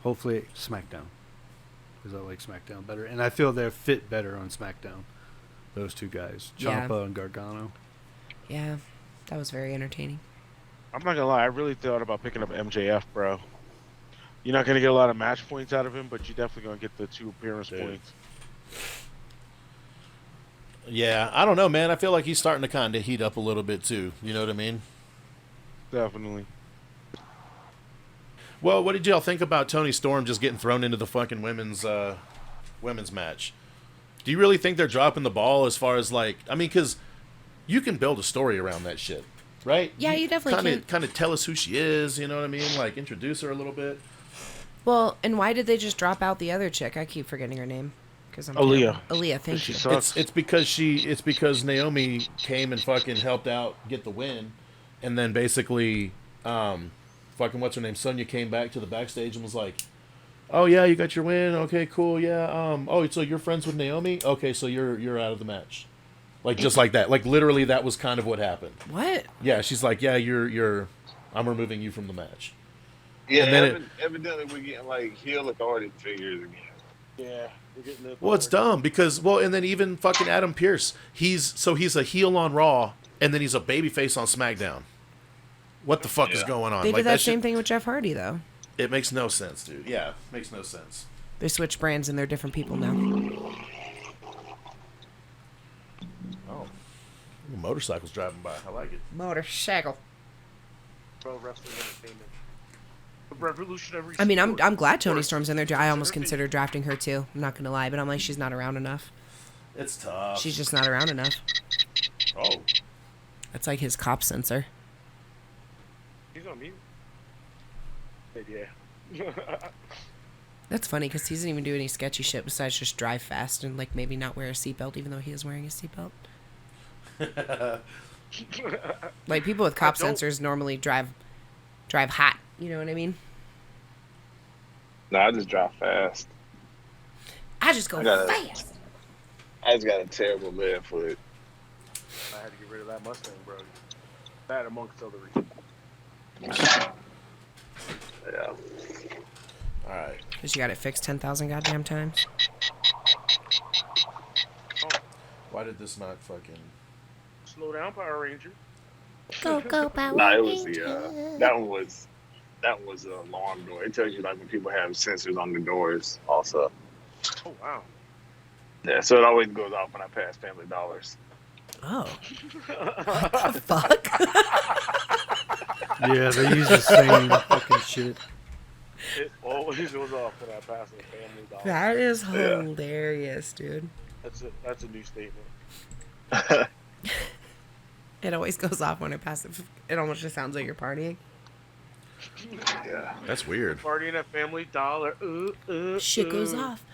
Hopefully SmackDown, because I like SmackDown better, and I feel they fit better on SmackDown. Those two guys, Yeah. Ciampa and Gargano. Yeah, that was very entertaining. I'm not gonna lie, I really thought about picking up MJF, bro. You're not gonna get a lot of match points out of him, but you're definitely gonna get the 2 appearance points. Yeah, I don't know, man. I feel like he's starting to kind of heat up a little bit too. You know what I mean? Definitely. Well, what did y'all think about Tony Storm just getting thrown into the fucking women's match? Do you really think they're dropping the ball as far as like? I mean, because you can build a story around that shit, right? Yeah, you definitely can. Kind of tell us who she is. You know what I mean? Like introduce her a little bit. Well, and why did they just drop out the other chick? I keep forgetting her name. Because I'm Aaliyah. Aaliyah, thank She you. sucks. It's because Naomi came and fucking helped out get the win, and then basically, fucking what's her name? Sonya came back to the backstage and was like, "Oh yeah, you got your win. Okay, cool. Yeah. Oh, so you're friends with Naomi? Okay, so you're out of the match." Like, just like that. Like, literally, that was kind of what happened. What? Yeah, she's like, yeah, I'm removing you from the match. Yeah, and then evidently we're getting, like, heel authority figures again. Yeah. We're getting the Well, it's dumb because, and then even fucking Adam Pearce, he's a heel on Raw, and then he's a babyface on SmackDown. What the fuck is going on? They like, did that same thing with Jeff Hardy, though. It makes no sense, dude. Yeah, makes no sense. They switched brands and they're different people now. Oh. Motorcycles driving by. I like it. Motorcycle. Pro wrestling entertainment. Revolutionary. I mean, I'm glad Toni Storm's in there. I almost considered drafting her too. I'm not gonna lie, but I'm like, she's not around enough. It's tough. She's just not around enough. Oh. That's like his cop sensor. He's on mute. Yeah. That's funny because he doesn't even do any sketchy shit besides just drive fast and like maybe not wear a seatbelt, even though he is wearing a seatbelt. Like people with cop sensors normally drive hot. You know what I mean? No, I just drive fast. I just go fast. I just got a terrible left foot. I had to get rid of that Mustang, bro. That amongst other reasons. Yeah. All right. Because you got it fixed 10,000 goddamn times. Oh. Why did this not fucking... Slow down, Power Ranger. Go, Power Nah, it was Ranger. that one was an alarm door. It tells you like when people have sensors on the doors also. Oh, wow. Yeah, so it always goes off when I pass Family Dollars. Oh. What the fuck? Yeah, they use the same fucking shit. It always goes off when I pass the Family Dollar. That is hilarious, dude. That's a new statement. It always goes off when I pass it. It almost just sounds like you're partying. Yeah. That's weird. Partying at Family Dollar. Shit goes off.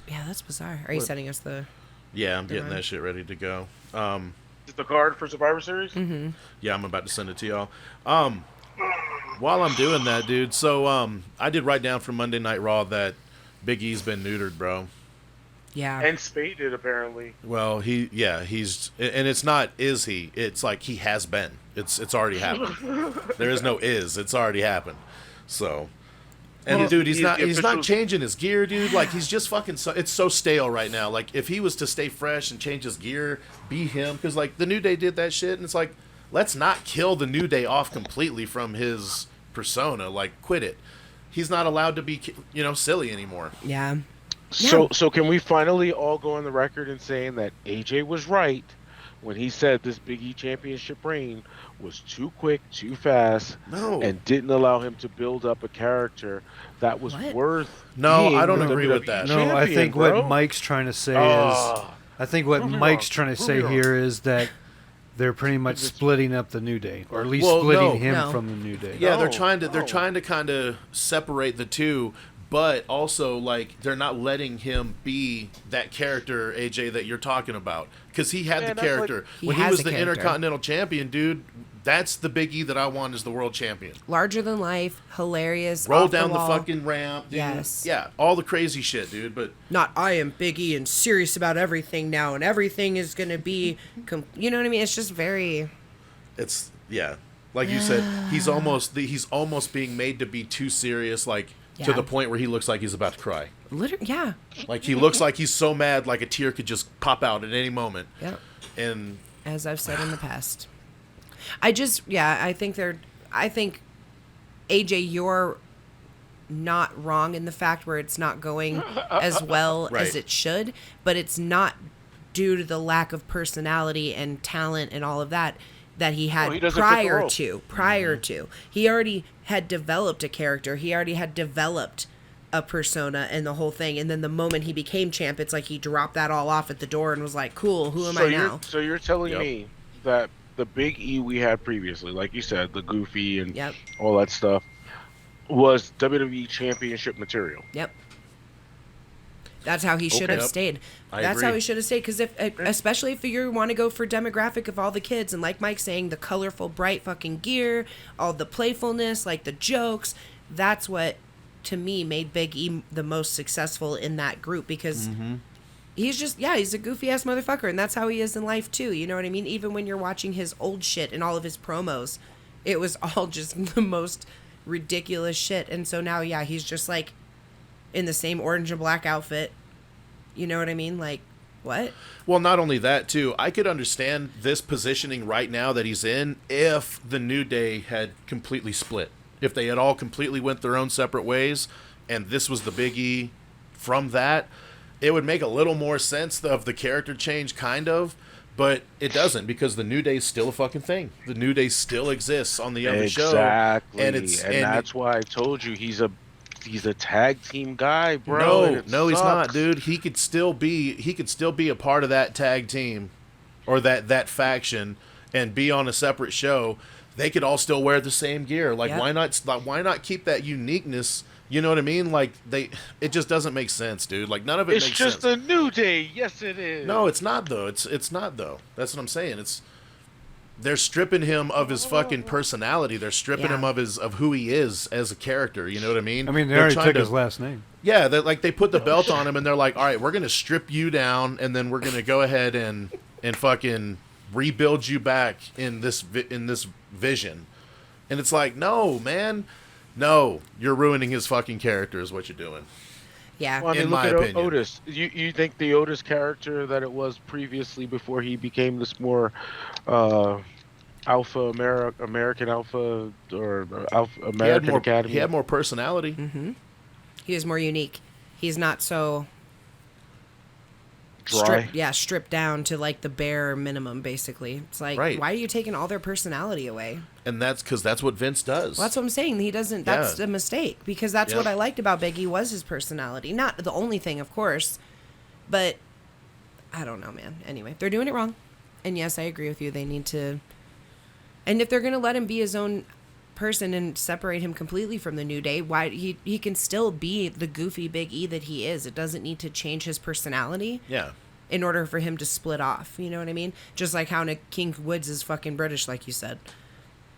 Yeah, that's bizarre. Are you sending us the... Yeah, I'm getting that shit ready to go. Is the card for Survivor Series? Mm-hmm. Yeah, I'm about to send it to y'all. While I'm doing that, dude, so I did write down from Monday Night Raw that Big E's been neutered, bro. Yeah. And Spade did, apparently. Well, he's, and it's not is he, it's like he has been. It's already happened. There is no is, it's already happened. So, and dude, he's not changing his gear, dude. Like he's just fucking. It's so stale right now. Like if he was to stay fresh and change his gear, be him, because like the New Day did that shit, and it's like, let's not kill the New Day off completely from his persona. Like quit it. He's not allowed to be, silly anymore. Yeah. So can we finally all go on the record in saying that AJ was right when he said this Big E championship reign was too quick, too fast, and didn't allow him to build up a character that was worth. No, I don't agree with that. No, I think what Mike's trying to say here is that they're pretty much splitting up the New Day, or at least splitting him from the New Day. Yeah, they're trying to kind of separate the two. But also, like, they're not letting him be that character, AJ, that you're talking about. Because he had the character. When he was the Intercontinental Champion, dude, that's the Big E that I want as the world champion. Larger than life, hilarious. Roll down the fucking ramp, dude. Yes. Yeah, all the crazy shit, dude. But not, I am Big E and serious about everything now, and everything is going to be, you know what I mean? It's just very... It's, yeah. Like you said, he's almost being made to be too serious, like... Yeah. To the point where he looks like he's about to cry. Literally, yeah. Like he looks like he's so mad, like a tear could just pop out at any moment. Yeah. And as I've said in the past, I think AJ, you're not wrong in the fact where it's not going as well as it should, but it's not due to the lack of personality and talent and all of that he had prior to. He already had developed a character. He already had developed a persona and the whole thing. And then the moment he became champ, it's like he dropped that all off at the door and was like, cool, who am I now? So you're telling me that the Big E we had previously, like you said, the goofy and all that stuff, was WWE Championship material. Yep. That's how he should have stayed. That's how he should have stayed. Because especially if you want to go for demographic of all the kids, and like Mike's saying, the colorful, bright fucking gear, all the playfulness, like the jokes, that's what, to me, made Big E the most successful in that group. Because he's just, he's a goofy ass motherfucker, and that's how he is in life too. You know what I mean? Even when you're watching his old shit and all of his promos, it was all just the most ridiculous shit. And so now, he's just like in the same orange and black outfit. You know what I mean? Like, what? Well, not only that too, I could understand this positioning right now that he's in if the New Day had completely split. If they had all completely went their own separate ways, and this was the Big E from that, it would make a little more sense of the character change, kind of, but it doesn't, because the New Day's still a fucking thing. The New Day still exists on the other show. Exactly. And that's why I told you he's a tag team guy, bro. No, he's not, dude. He could still be a part of that tag team or that faction and be on a separate show. They could all still wear the same gear. Like, why not keep that uniqueness? You know what I mean? Like, it just doesn't make sense, dude. Like, none of it makes sense. It's just a New Day. Yes, it is. No, it's not, though. It's not, though. That's what I'm saying. They're stripping him of his fucking personality. They're stripping him of who he is as a character. You know what I mean? I mean, they already took his last name. Yeah, they put the belt on him, and they're like, all right, we're going to strip you down, and then we're going to go ahead and fucking rebuild you back in this vision. And it's like, no, man. No, you're ruining his fucking character is what you're doing. Yeah. Well, I mean, in look my at opinion. Otis. You think the Otis character that it was previously before he became this more American Alpha or American Academy? He had more personality. Mm-hmm. He was more unique. He's not so dry. Stripped down to like the bare minimum, basically. It's like, why are you taking all their personality away? And that's because that's what Vince does. Well, that's what I'm saying. He doesn't. That's a mistake, because that's what I liked about Big E was his personality. Not the only thing, of course, but I don't know, man. Anyway, they're doing it wrong. And yes, I agree with you. They need to. And if they're going to let him be his own person and separate him completely from the New Day, why he can still be the goofy Big E that he is. It doesn't need to change his personality. Yeah. In order for him to split off, you know what I mean? Just like how Nick King Woods is fucking British, like you said.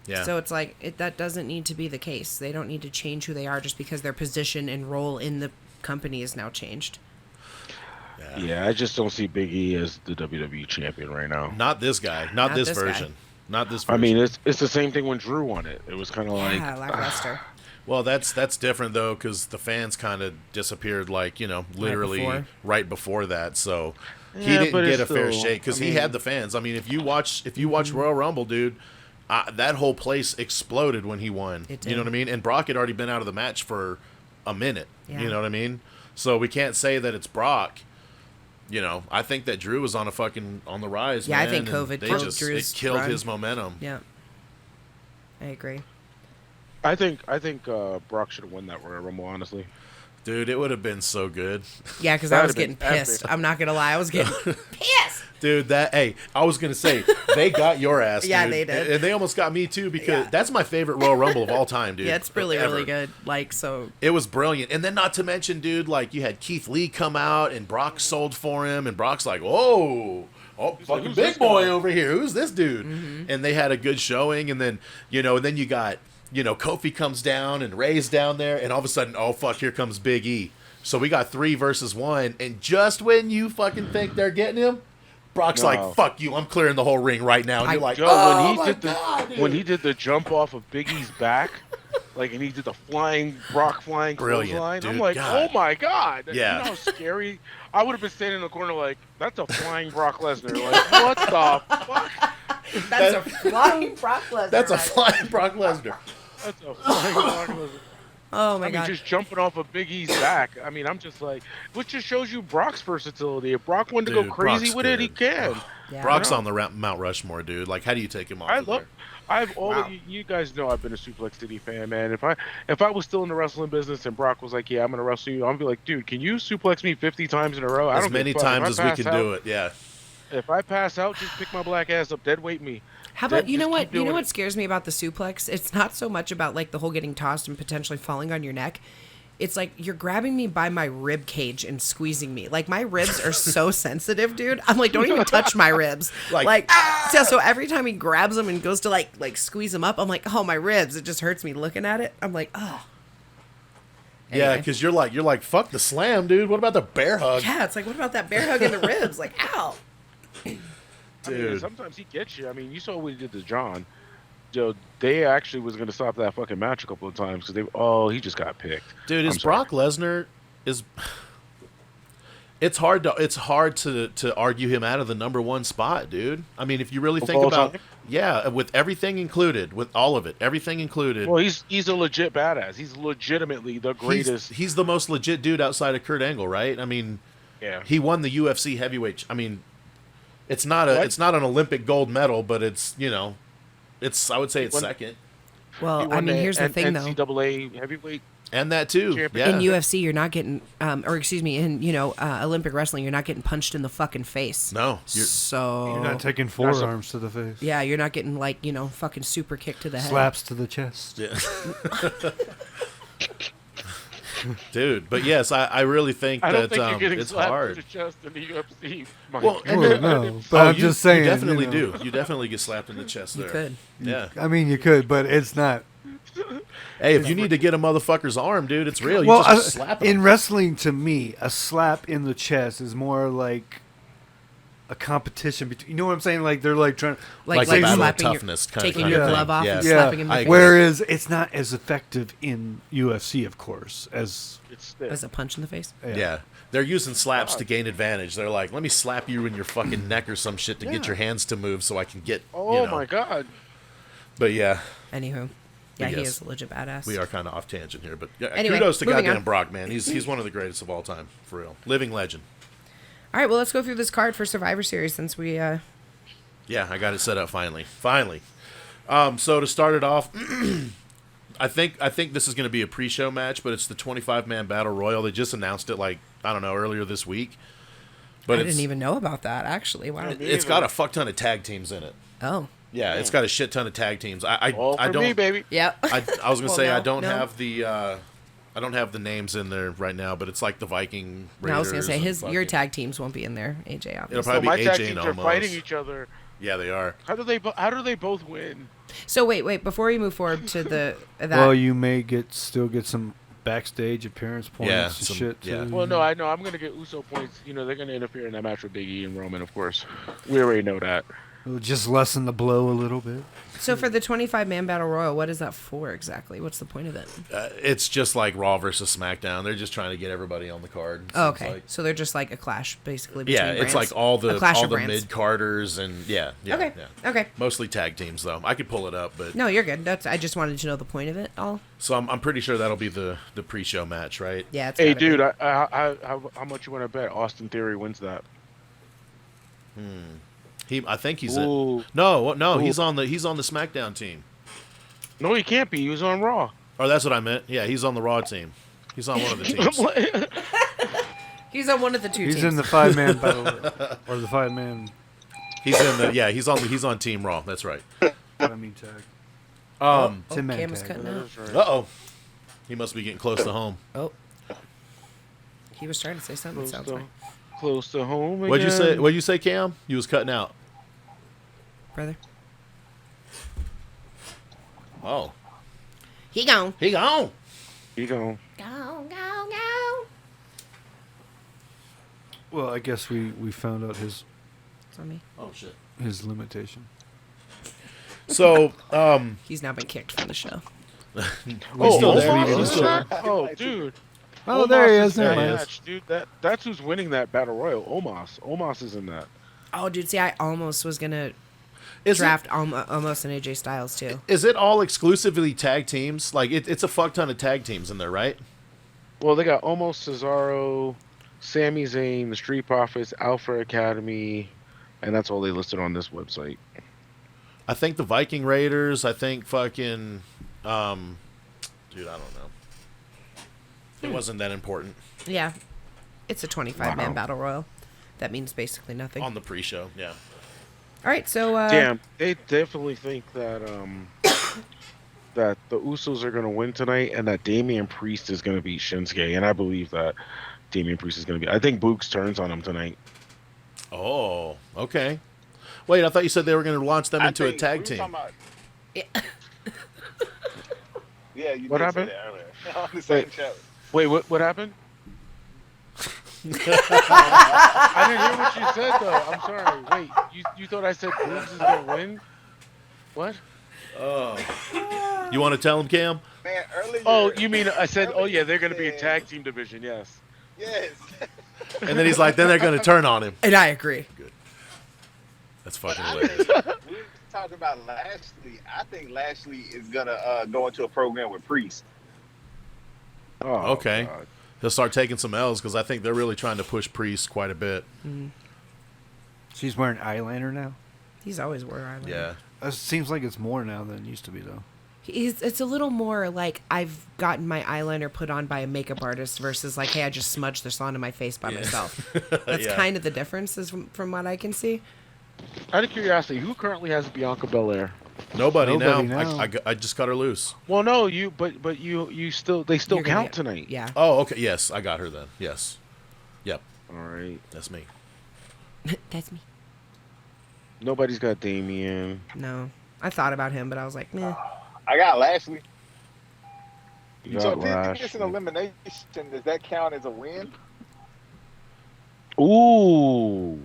Yeah. So it's like that doesn't need to be the case. They don't need to change who they are just because their position and role in the company is now changed. Yeah, I just don't see Big E as the WWE champion right now. Not this guy. Not this version. Guy. Not this version. I mean, it's the same thing when Drew won it. It was kind of like lackluster. Well, that's different though, because the fans kind of disappeared, like, literally right before that. So he didn't get a fair shake because he had the fans. I mean, if you watch Royal Rumble, dude, that whole place exploded when he won. It did. You know what I mean? And Brock had already been out of the match for a minute. Yeah. You know what I mean? So we can't say that it's Brock. I think that Drew was on the rise. Yeah, man, I think COVID killed Drew's killed run. his momentum. Yeah, I agree. I think Brock should have won that Royal Rumble, honestly. Dude, it would have been so good. Yeah, because I was getting pissed. I'm not gonna lie, I was getting pissed. Dude, I was gonna say they got your ass. Yeah, dude. they did, and they almost got me too, because that's my favorite Royal Rumble of all time, dude. Yeah, it's really good. Like, so it was brilliant. And then, not to mention, dude, like, you had Keith Lee come out and Brock sold for him, and Brock's like, "Whoa, fucking big boy over here. Who's this dude?" Mm-hmm. And they had a good showing, and then then you got Kofi comes down and Ray's down there, and all of a sudden, oh fuck, here comes Big E. So we got 3 versus 1, and just when you fucking think they're getting him, Brock's like, "Fuck you! I'm clearing the whole ring right now." And you're like, when he did the jump off of Big E's back, and he did the Brock flying clothesline, I'm like, God. Oh my God! Yeah. You know how scary? I would have been standing in the corner like, that's a flying Brock Lesnar. Like, what the fuck? That's a flying Brock Lesnar. That's a flying Brock Lesnar. That's a flying Brock Lesnar. Oh my God! Just jumping off of Big E's back. I mean, I'm just like, which just shows you Brock's versatility. If Brock wanted to go crazy with it, he can. Yeah. Brock's on the Mount Rushmore, dude. Like, how do you take him off? You guys know I've been a Suplex City fan, man. If I was still in the wrestling business and Brock was like, "Yeah, I'm gonna wrestle you," I'd be like, "Dude, can you suplex me 50 times in a row? As many times as we can do it." Yeah. If I pass out, just pick my black ass up, dead weight me. How about, you know what scares me about the suplex? It's not so much about like the whole getting tossed and potentially falling on your neck. It's like you're grabbing me by my rib cage and squeezing me. Like, my ribs are so sensitive, dude. I'm like, don't even touch my ribs. So every time he grabs them and goes to like squeeze them up, I'm like, oh, my ribs. It just hurts me looking at it. I'm like, oh. Yeah, Anyway. because you're like, fuck the slam, dude. What about the bear hug? Yeah, it's like, what about that bear hug in the ribs? Like, ow. I Dude. mean, sometimes he gets you. I mean, you saw what he did to John. They actually was going to stop that fucking match a couple of times because he just got picked. Dude, is Brock Lesnar is. It's hard to argue him out of the number one spot, dude. I mean, if you really think about, with everything included, with all of it, everything included. Well, he's a legit badass. He's legitimately the greatest. He's the most legit dude outside of Kurt Angle, right? I mean, yeah. He won the UFC heavyweight. I mean, it's not an Olympic gold medal, but it's I would say it's second. Well, I mean, here's the thing, though. NCAA heavyweight. And that too. Yeah. In UFC, you're not getting, in Olympic wrestling, you're not getting punched in the fucking face. No. You're not taking forearms to the face. Yeah, you're not getting fucking super kick to the head. Slaps to the chest. Yeah. Dude, but yes, I really think I don't that think you're getting it's slapped hard. To the chest in the UFC. Mike. Well, no, but I'm just saying. You definitely do. You definitely get slapped in the chest there. You could. Yeah. I mean, you could, but it's not. Hey, if you need to get a motherfucker's arm, dude, it's real. You Well, just slap him. in wrestling, to me, a slap in the chest is more like a competition between. You know what I'm saying? Like they're like trying, like say a battle of slapping toughness kind taking of your thing. glove off and Yeah. slapping him in the face. Whereas it's not as effective in UFC, of course, as As a punch in the face. Yeah. They're using slaps to gain advantage. They're like, let me slap you in your fucking neck or some shit to get your hands to move so I can get. Oh my god. But yeah. Anywho. Yeah, he Yes. is a legit badass. We are kind of off tangent here, but Anyway, kudos to moving goddamn on. Brock, man. He's one of the greatest of all time, for real. Living legend. All right, well, let's go through this card for Survivor Series since we. Yeah, I got it set up finally. So to start it off, I think this is going to be a pre-show match, but it's the 25-man battle royal. They just announced it earlier this week. But I didn't even know about that actually. Wow. It's got a fuck ton of tag teams in it. Oh. Yeah, it's got a shit ton of tag teams. I don't. Me, baby. Yeah. I was gonna say no, I don't no. have the names in there right now, but it's like the Viking Raiders. No, I was gonna say and your fucking- tag teams won't be in there, AJ. It'll Obviously. probably My be tag AJ teams and are Omos. fighting each other. Yeah, they are. How do they both win? So wait, before we move forward to that. well, you may still get some backstage appearance points Yeah, and some- shit. yeah. Too. Well, no, I know I'm gonna get Uso points. They're gonna interfere in that match with Big E and Roman, of course. We already know that. It'll just lessen the blow a little bit. So for the 25-man battle royal, what is that for exactly? What's the point of it? It's just like Raw versus SmackDown. They're just trying to get everybody on the card. Oh, seems okay. like. So they're just like a clash, basically. Between Yeah, brands. it's like all the brands. mid carders and yeah. Okay. Yeah. Okay. Mostly tag teams though. I could pull it up, but No, you're good. I just wanted to know the point of it all. so I'm pretty sure that'll be the pre-show match, right? Yeah. It's Hey, gotta be. dude, how much you want to bet Austin Theory wins that? I think he's Ooh. no, Ooh. he's on the SmackDown team. No, he can't be. He was on Raw. Oh, that's what I meant. Yeah, he's on the Raw team. He's on one of the teams. He's on one of the two teams. He's in the 5-man battle or the 5-man. He's on Team Raw. That's right. I mean tag. 10-man Cam is tag. cutting out. Uh-oh. He must be getting close to home. Oh. He was trying to say something. It sounds like. Close to home. What'd you say? again. What'd you say, Cam? You was cutting out. Brother. Oh. He gone. He gone. You go. Go. Well, I guess we found out his It's on me. Oh shit. limitation. So, He's now been kicked from the show. oh, still Omos there. is still there. Oh, dude. Oh, there he Omos is. in There that he is. match, dude. That's who's winning that battle royal. Omos. Omos is in that. Oh, dude. See, I almost was gonna Is draft almost an AJ Styles too. Is it all exclusively tag teams? Like it's a fuck ton of tag teams in there, right? Well, they got Omos, Cesaro, Sami Zayn, the Street Profits, Alpha Academy, and that's all they listed on this website. I think the Viking Raiders. I think fucking, dude, I don't know. It wasn't that important Yeah, it's a 25-man Wow. battle royal. That means basically nothing. on the pre-show. Yeah. All right, so Damn, they definitely think that that the Usos are gonna win tonight, and that Damian Priest is gonna beat Shinsuke, and I believe that Damian Priest is gonna be. I think Boog's turns on him tonight. Oh, okay. Wait, I thought you said they were going to launch them into a tag team. Yeah. Yeah, you What did happened? say that earlier. On the same channel. Wait, what happened? I didn't hear what you said though. I'm sorry. Wait, you thought I said Boogs is gonna win? What? You want to tell him, Cam? Man, earlier. Oh, you mean I said? Oh yeah, they're gonna be a tag team division. Yes. Yes. And then he's like, then they're going to turn on him. And I agree. Good. That's fucking But hilarious. we were talking about Lashley. I think Lashley is gonna go into a program with Priest. Oh, Okay. God. He'll start taking some L's because I think they're really trying to push Priest quite a bit. She's wearing eyeliner now. He's always wore eyeliner. Yeah. It seems like it's more now than it used to be, though. It's a little more like I've gotten my eyeliner put on by a makeup artist versus like, hey, I just smudged this onto my face by myself. That's Yeah. kind of the difference is from what I can see. Out of curiosity, who currently has Bianca Belair? Nobody now. now. I just cut her loose. Well, no, but you still they still You're gonna count get- tonight. Yeah. Oh, okay. Yes, I got her then. Yes. Yep. All right. That's me. That's me. Nobody's got Damien. No. I thought about him, but I was like, meh. I got Lashley. You So got if he gets an Lashley. elimination, does that count as a win? Ooh.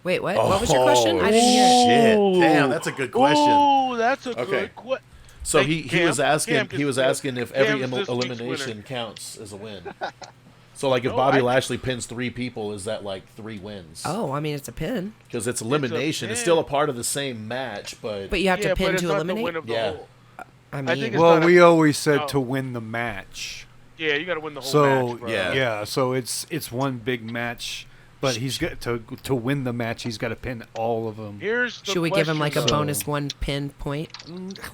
Wait, what? What was your question? I didn't hear it. Shit. Damn, that's a good question. Ooh, that's a Okay. good question. So Hey, he was Cam, asking Cam he was just- asking if every Cam's this week's elimination winner. counts as a win. So like if No, Bobby I- Lashley pins 3 people, is that like 3 wins? Oh, I mean, it's a pin. Because it's elimination. It's pin. still a part of the same match, but But you have Yeah, to but pin it's to not the eliminate? win of the Yeah. whole. I I mean, think it's Well, not a- we always said no. to win the match. Yeah, you got to win the whole So match, bro. Yeah. yeah, so it's one big match, but he's got to win the match. He's got to pin all of them. Here's the should we give him like a question, though. bonus 1 pin point?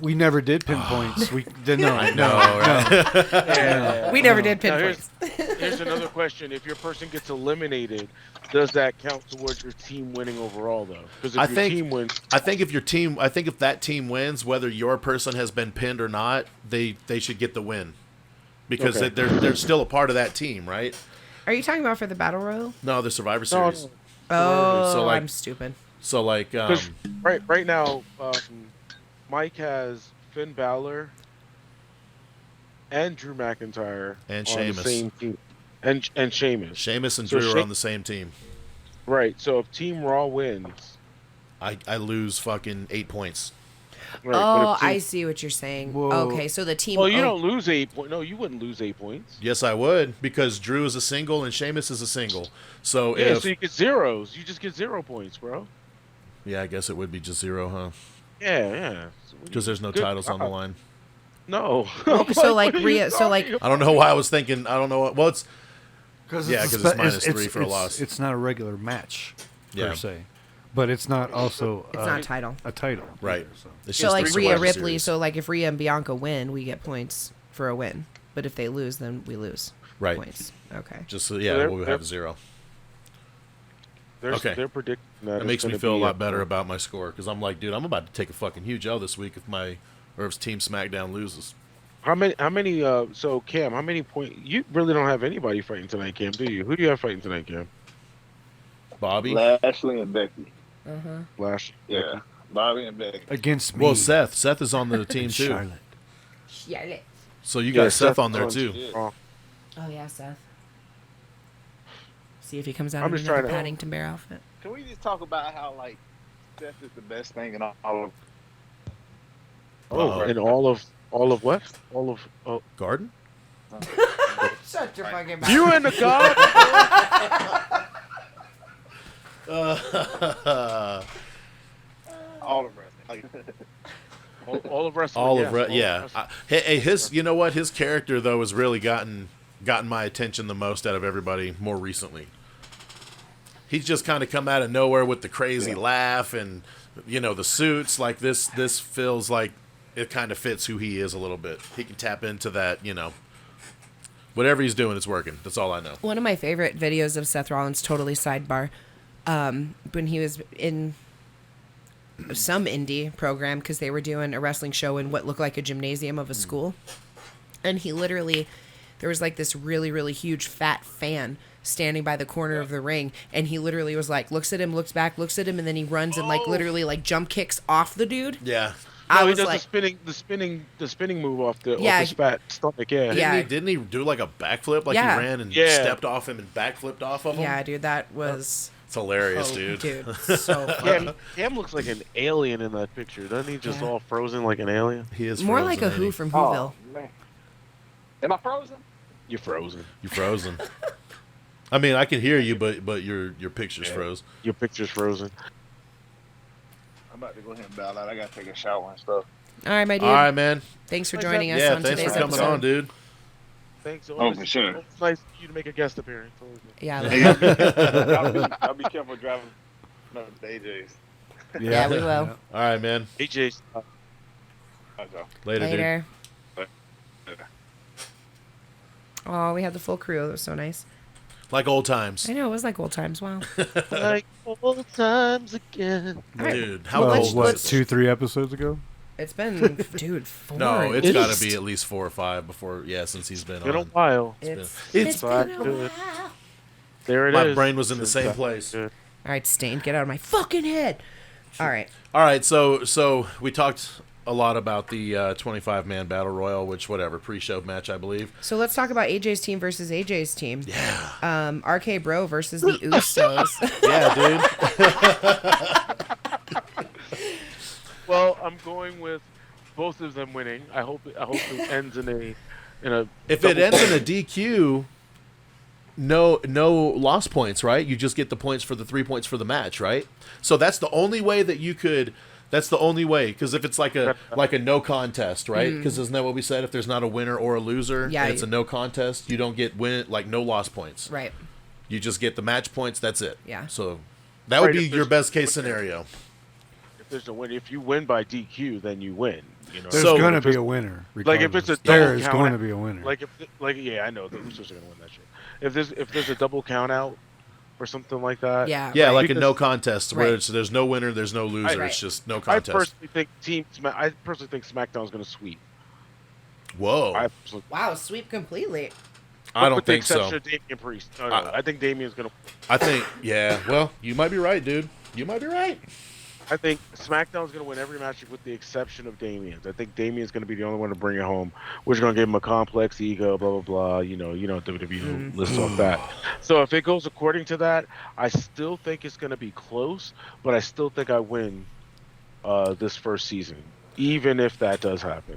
We never did pin points. We did no, I no, know, right? Yeah. We never did pin Now, points. here's another question: if your person gets eliminated, does that count towards your team winning overall, though? Because if I your think- team wins, I think if that team wins, whether your person has been pinned or not, they should get the win. Because Okay. they're still a part of that team, right? Are you talking about for the Battle Royal? No, the Survivor no, Series. Oh, So, like- I'm stupid. So like because right now, Mike has Finn Balor and Drew McIntyre And on Sheamus. the same team, and Sheamus. Sheamus and So Drew are She- on the same team. Right. So if Team Raw wins, I lose fucking 8 points. right, Oh, but if team, I see what you're saying. Whoa. Okay, so the team. Well, you oh, don't lose 8 points. No, you wouldn't lose 8 points. Yes, I would, because Drew is a single and Sheamus is a single. So Yeah, if so you get zeros. You just get 0 points, bro. yeah, I guess it would be just 0, huh? Yeah. Because there's no Good titles on the job. line. No. so, like, what are you Rhea- so, like- talking I don't know why I was thinking. I don't know what. Well, it's Because Yeah, 'cause it's minus 3 for a loss. It's not a regular match Yeah. per se, but it's not also it's not a title. a title. right. either, so. It's So just like the Rhea Survivor Ripley. Series. So like if Rhea and Bianca win, we get points for a win. But if they lose, then we lose Right. points. Okay. Just so, So yeah, they're- we'll have 0. About? Okay. They're predicting that. That it's makes me gonna feel a be lot better about my score because I'm like, dude, I'm about to take a fucking huge L this week if Team SmackDown loses. How many? So Cam, how many points? You really don't have anybody fighting tonight, Cam, do you? Who do you have fighting tonight, Cam? Bobby. Lashley and Becky. Flash. Yeah, Bobby and Becky. Against me. Well, Seth. Seth is on the team and too. Charlotte. Charlotte. So you got Seth on there owns- too. Oh, Oh yeah, Seth. See if he comes out I'm in just another trying to- Paddington Bear outfit. Can we just talk about how like Seth is the best thing in all of oh, and all of what? All of Garden. Shut your fucking mouth. you and the god. all of wrestling? all of wrestling. All yes, of yeah. wrestling. Hey, his. You know what? His character though has really gotten my attention the most out of everybody more recently. He's just kind of come out of nowhere with the crazy laugh and the suits. Like this feels like it kind of fits who he is a little bit. He can tap into that. Whatever he's doing, it's working. That's all I know. One of my favorite videos of Seth Rollins, totally sidebar, when he was in some indie program because they were doing a wrestling show in what looked like a gymnasium of a school. And he literally, there was like this really, really huge fat fan standing by the corner of the ring. And he literally was like, looks at him, looks back, looks at him, and then he runs and like literally like jump kicks off the dude. Yeah. I he was does like, the spinning move off the Yeah, his fat stomach. Yeah. Yeah. Didn't he do like a backflip? Like Yeah. he ran and Yeah. stepped off him and backflipped off of him? yeah, dude, that was It's hilarious, oh, dude. so funny. Cam looks like an alien in that picture, doesn't he? Just Yeah. all frozen like an alien. He is More frozen, like a ain't he? Who from Whoville. Oh, man. Am I frozen? You're frozen. You frozen. I mean, I can hear you, but your picture's froze. Your picture's frozen. I'm about to go ahead and bow out. I gotta take a shower and stuff. All right, my dude. All right, man. Thanks for joining us Yeah, on thanks today's for coming episode. on, dude. Thanks. Oh, for sure. It's nice of you to make a guest appearance. Yeah, I'll be careful driving no, the AJ's. yeah, we will. All right, man. AJ's. Later, dude. Later. Later. Oh, we had the full crew. That was so nice. Like old times. I know, it was like old times. Wow. Like old times again. Dude, how Well, old what, was it? 2-3 episodes ago? It's been, dude, 4. No, it's It got to is. be at least 4 or 5 before, since he's been Been a on. while. It's been a while. There it is. My brain was in the It's same back. place. Good. All right, Stain, get out of my fucking head. All right. All right, so we talked a lot about the 25-man battle royal, which pre-show match, I believe. So let's talk about AJ's team versus AJ's team. Yeah. RK Bro versus the Usos. Yeah, dude. Well, I'm going with both of them winning. I hope it ends in a. If it ends in a DQ, no loss points, right? You just get the points for the 3 points for the match, right? So that's the only way that you could. That's the only way, because if it's like a no contest, right? Because isn't that what we said? If there's not a winner or a loser, Yeah, and it's a no contest, you don't get no loss points. Right. You just get the match points. That's it. Yeah. So that would Right, be if your there's- best case scenario. If there's a win, if you win by DQ, then you win. You know. There's So, going to if be it's- a winner. like, if it's a regardless. There double is count- going to be a winner. Yeah, I know the Usos are gonna win that shit. If there's a double count out or something like that. Yeah. Yeah, right. like a Because- no contest where Right. there's no winner, there's no loser. Right. It's just no I contest. personally think SmackDown's gonna sweep. Whoa. I personally- Wow, sweep completely. I don't with the think so. exception of Damian Priest. No, I think Damian's gonna. I think, well, you might be right, dude. You might be right. I think SmackDown's going to win every match with the exception of Damian's. I think Damian's going to be the only one to bring it home, which is going to give him a complex ego, blah, blah, blah. You know WWE lists off that. So if it goes according to that, I still think it's going to be close, but I still think I win this first season, even if that does happen.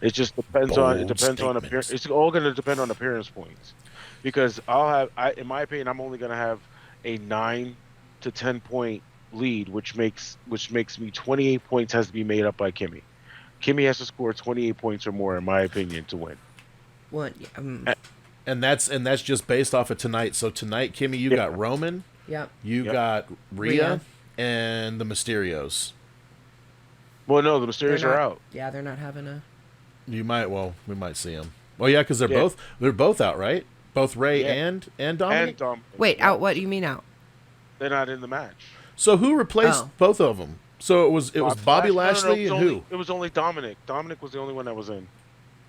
It just depends on statements. appearance. It's all going to depend on appearance points, because in my opinion, I'm only going to have a 9 to 10 point lead, which makes me 28 points has to be made up by Kimmy. Kimmy has to score 28 points or more, in my opinion, to win. What? And that's just based off of tonight. So tonight, Kimmy, you got Roman, Yep. you got Rhea, and the Mysterios. Well, no, the Mysterios They're are not- out. Yeah, they're not having a. We might see them. Oh yeah, because they're both out, right? Both Ray and Dominic. And Dominic. Wait, out? What do you mean out? They're not in the match. So who replaced both of them? So it was Bobby No, Lashley it was and who? It was only Dominic. Dominic was the only one that was in.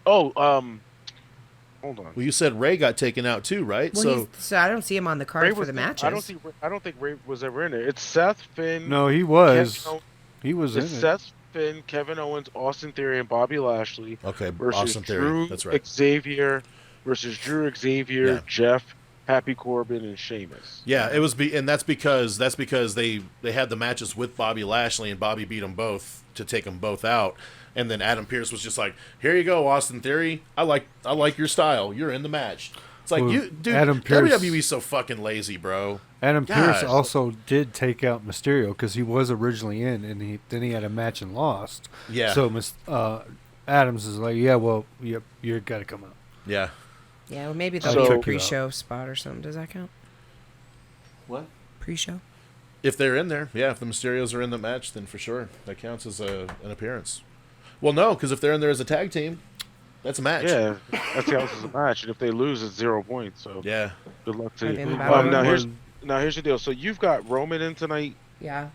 Oh, hold on. Well, you said Ray got taken out too, right? Well, so I don't see him on the card Ray for was the in- matches. I don't think Ray was ever in it. It's Seth, Finn. No, he was. Kevin He was in It's it. Seth, Finn, Kevin Owens, Austin Theory, and Bobby Lashley Okay, versus Austin Theory. Drew That's right. Xavier versus Drew Xavier, Yeah. Jeff, Happy Corbin, and Sheamus. Yeah, it was, and that's because they had the matches with Bobby Lashley, and Bobby beat them both to take them both out, and then Adam Pearce was just like, "Here you go, Austin Theory. I like your style. You're in the match." It's like, Well, dude, Adam Pearce- WWE's so fucking lazy, bro. Adam Pearce Gosh. also did take out Mysterio because he was originally in, and then he had a match and lost. Yeah. So Adams is like, yeah, well, yep, you got to come out. Yeah. Yeah, well, maybe they'll So- do a pre-show spot or something. Does that count? What? Pre-show? If they're in there, yeah. If the Mysterios are in the match, then for sure that counts as an appearance. Well, no, because if they're in there as a tag team, that's a match. Yeah, that counts as a match, and if they lose, it's 0 points. So Yeah. good luck to Are they in the you. battle Now here's the deal. So you've got Roman in tonight, Yeah.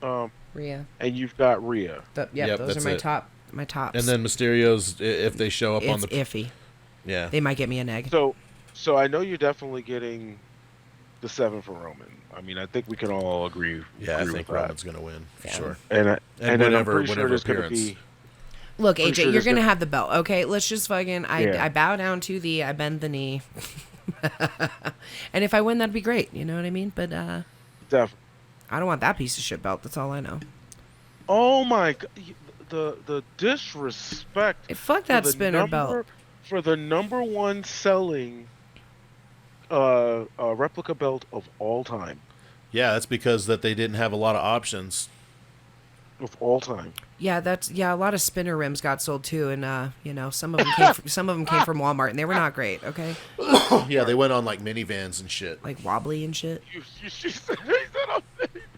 Rhea. and you've got Rhea. Yep, Yep, those that's are it. my tops. And then Mysterios, if they show up on it's the iffy. yeah. They might get me an egg. So I know you're definitely getting the 7 for Roman. I mean, I think we can all agree. Yeah, I agree think with that. Roman's gonna win for Yeah. sure. And then I'm whatever- pretty sure whatever there's going to appearance. be. Look, AJ, sure you're gonna have the belt, okay? Let's just fucking. I bow down to thee. I bend the knee. And if I win, that'd be great. You know what I mean? But Definitely. I don't want that piece of shit belt. That's all I know. Oh my god, the disrespect. Fuck that spinner belt. For the number one selling replica belt of all time. Yeah, that's because that they didn't have a lot of options. Of all time. Yeah, a lot of spinner rims got sold too, and you know, some of them came from Walmart, and they were not great. Okay. Yeah, they went on like minivans and shit. Like wobbly and shit. You said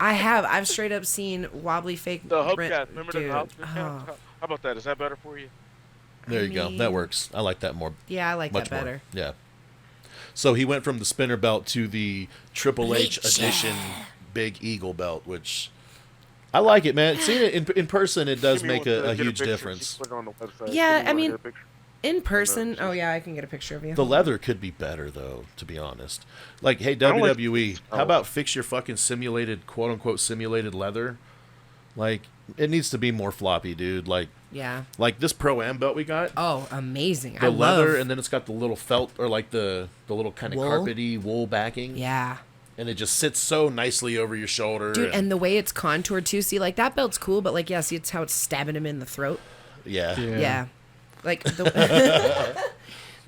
I've straight up seen wobbly fake. the rim- hubcap. Remember dude. the hubcap? How about that? Is that better for you? There you go. That works. I like that more. Yeah, I like much that better. More. Yeah. So he went from the spinner belt to the Triple H edition Big Eagle belt, which I like it, man. Seeing it in person, it does make a huge difference. Put it on the website. Yeah, I Maybe you wanna mean, get a picture? in person. Oh yeah, I can get a picture of you. The leather could be better, though, to be honest. Like, hey, don't like- WWE, how about fix your fucking simulated, quote-unquote, simulated leather? Like, it needs to be more floppy, dude. Like this Pro-Am belt we got. Oh, amazing. The leather, and then it's got the little felt, or like the little kind of Wool? carpety wool backing. Yeah. And it just sits so nicely over your shoulder. Dude, and the way it's contoured too. See, like that belt's cool, but like, yeah, see, it's how it's stabbing him in the throat. Yeah. Yeah. Like the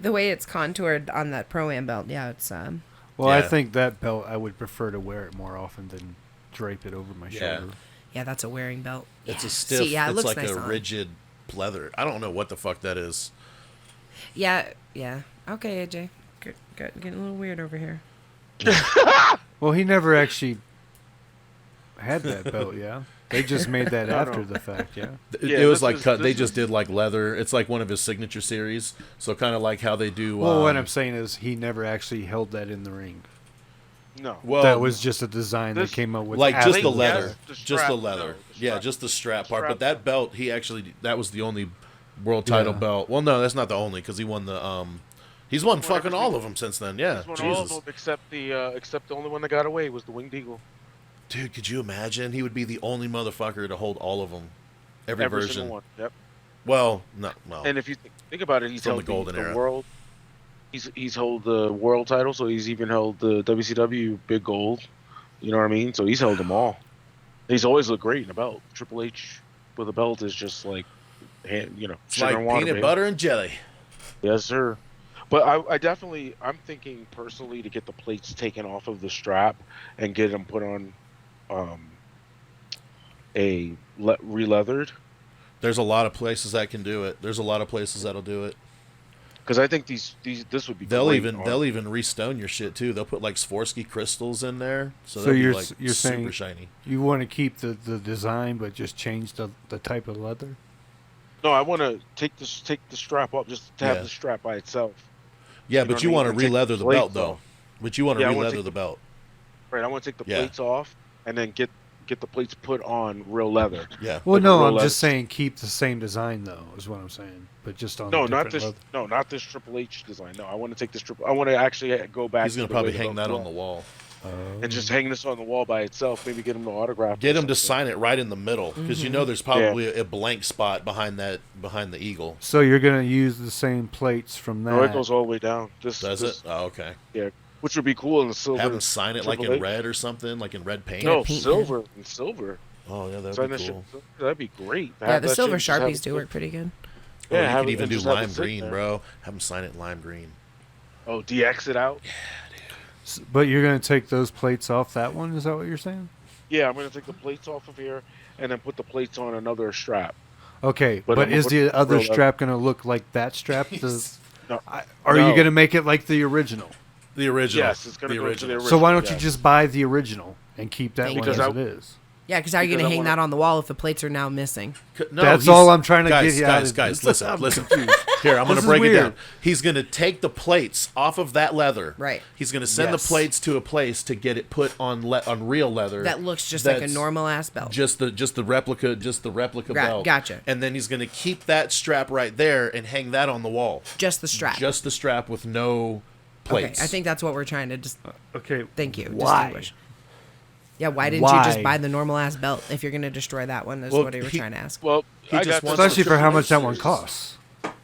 the way it's contoured on that Pro-Am belt. Yeah, it's Well, I Yeah. think that belt, I would prefer to wear it more often than drape it over my shoulder. yeah, that's a wearing belt. It's Yeah. a stiff, See, yeah, it it's looks like nice a on. rigid leather. I don't know what the fuck that is. Yeah, yeah. Okay, AJ. Getting a little weird over here. Well, he never actually had that belt, yeah. They just made that after the fact, yeah. It was like cut. They just did like leather. It's like one of his signature series. So kind of like how they do. Well, what I'm saying is he never actually held that in the ring. No. Well, That was just a design they came up with. like just after the Yes, leather, the just strap, the no, leather. the Yeah, strap. just the strap part. Strap But that belt, that was the only world title Yeah. belt. Well, no, that's not the only because he won the. He's won fucking all of them since then. Yeah, He's won all of Jesus. them except the only one that got away was the Winged Eagle. Dude, could you imagine? He would be the only motherfucker to hold all of them, every version. Single one. Yep. Well, no. And if you think about it, he's From held the golden era. world. He's held the world title, so he's even held the WCW Big Gold. You know what I mean? So he's held them all. He's always looked great in a belt. Triple H with a belt is just like, It's sugar like and water, peanut baby. butter and jelly. Yes, sir. But I'm thinking personally to get the plates taken off of the strap and get them put on re-leathered. There's a lot of places that can do it. There's a lot of places that'll do it. Because I think this would be They'll great even restone your shit too. They'll put like Swarovski crystals in there, so So they'll you're be like you're super saying shiny. you want to keep the design but just change the type of leather? No, I want to take the strap off just to Yeah. have the strap by itself. Yeah, You know but what you I mean? want to And take re-leather the the plates belt though. off. But you want to Yeah, I wanna re-leather take the belt. Right, I want to take the Yeah. plates off and then get the plates put on real leather. Yeah. Well, Like no, real I'm leather. just saying keep the same design though, is what I'm saying, but just on No, a not different this. leather. No, not this Triple H design. No, I want to take this I want to actually go back. He's gonna to the probably way hang that belts on the were. wall. And just hang this on the wall by itself. Maybe get him to autograph. Get or him to something. sign it right in the middle, because you know there's probably a blank spot behind the eagle. So you're gonna use the same plates from that? No, it goes all the way down. Does it? Oh, okay. Yeah, which would be cool in the silver. Have him sign it like Triple in H. red or something, like in red paint. No, paint silver and silver. Oh yeah, that'd Sign be that cool. shit. That'd be great. Yeah, Have the that silver shit, just have Sharpies it do sit- work pretty good. Or Yeah, you have could it- even and do just have it lime sit green, there. bro. Have him sign it lime green. Oh, DX it out. But you're gonna take those plates off that one? Is that what you're saying? Yeah, I'm gonna take the plates off of here and then put the plates on another strap. Okay, But but I'm is gonna the put other real leather. strap gonna look like that strap? No. Are you No. gonna make it like the original? The original. Yes, it's gonna the go to the original. original. So why don't you yes. just buy the original and keep that Thank one you. as Because it is? Yeah, because how are you Because going I to hang wanna- that on the wall if the plates are now missing? No, That's he's- all I'm trying to guys, get you out guys, of guys, this. listen, I'm listen. confused. Here, I'm going This to is break it down. weird. He's going to take the plates off of that leather. Right. He's going to send Yes. the plates to a place to get it put on real leather. That looks just like a that's normal ass belt. Just the replica belt. Gotcha. And then he's going to keep that strap right there and hang that on the wall. Just the strap. Just the strap with no plates. Okay, I think that's what we're trying to just. Okay. Thank you. Why? Distinguish. Yeah, why didn't you just buy the normal ass belt if you're going to destroy that one? That's Well, what we were trying to ask. Well, just wants especially for how much that Series. one costs.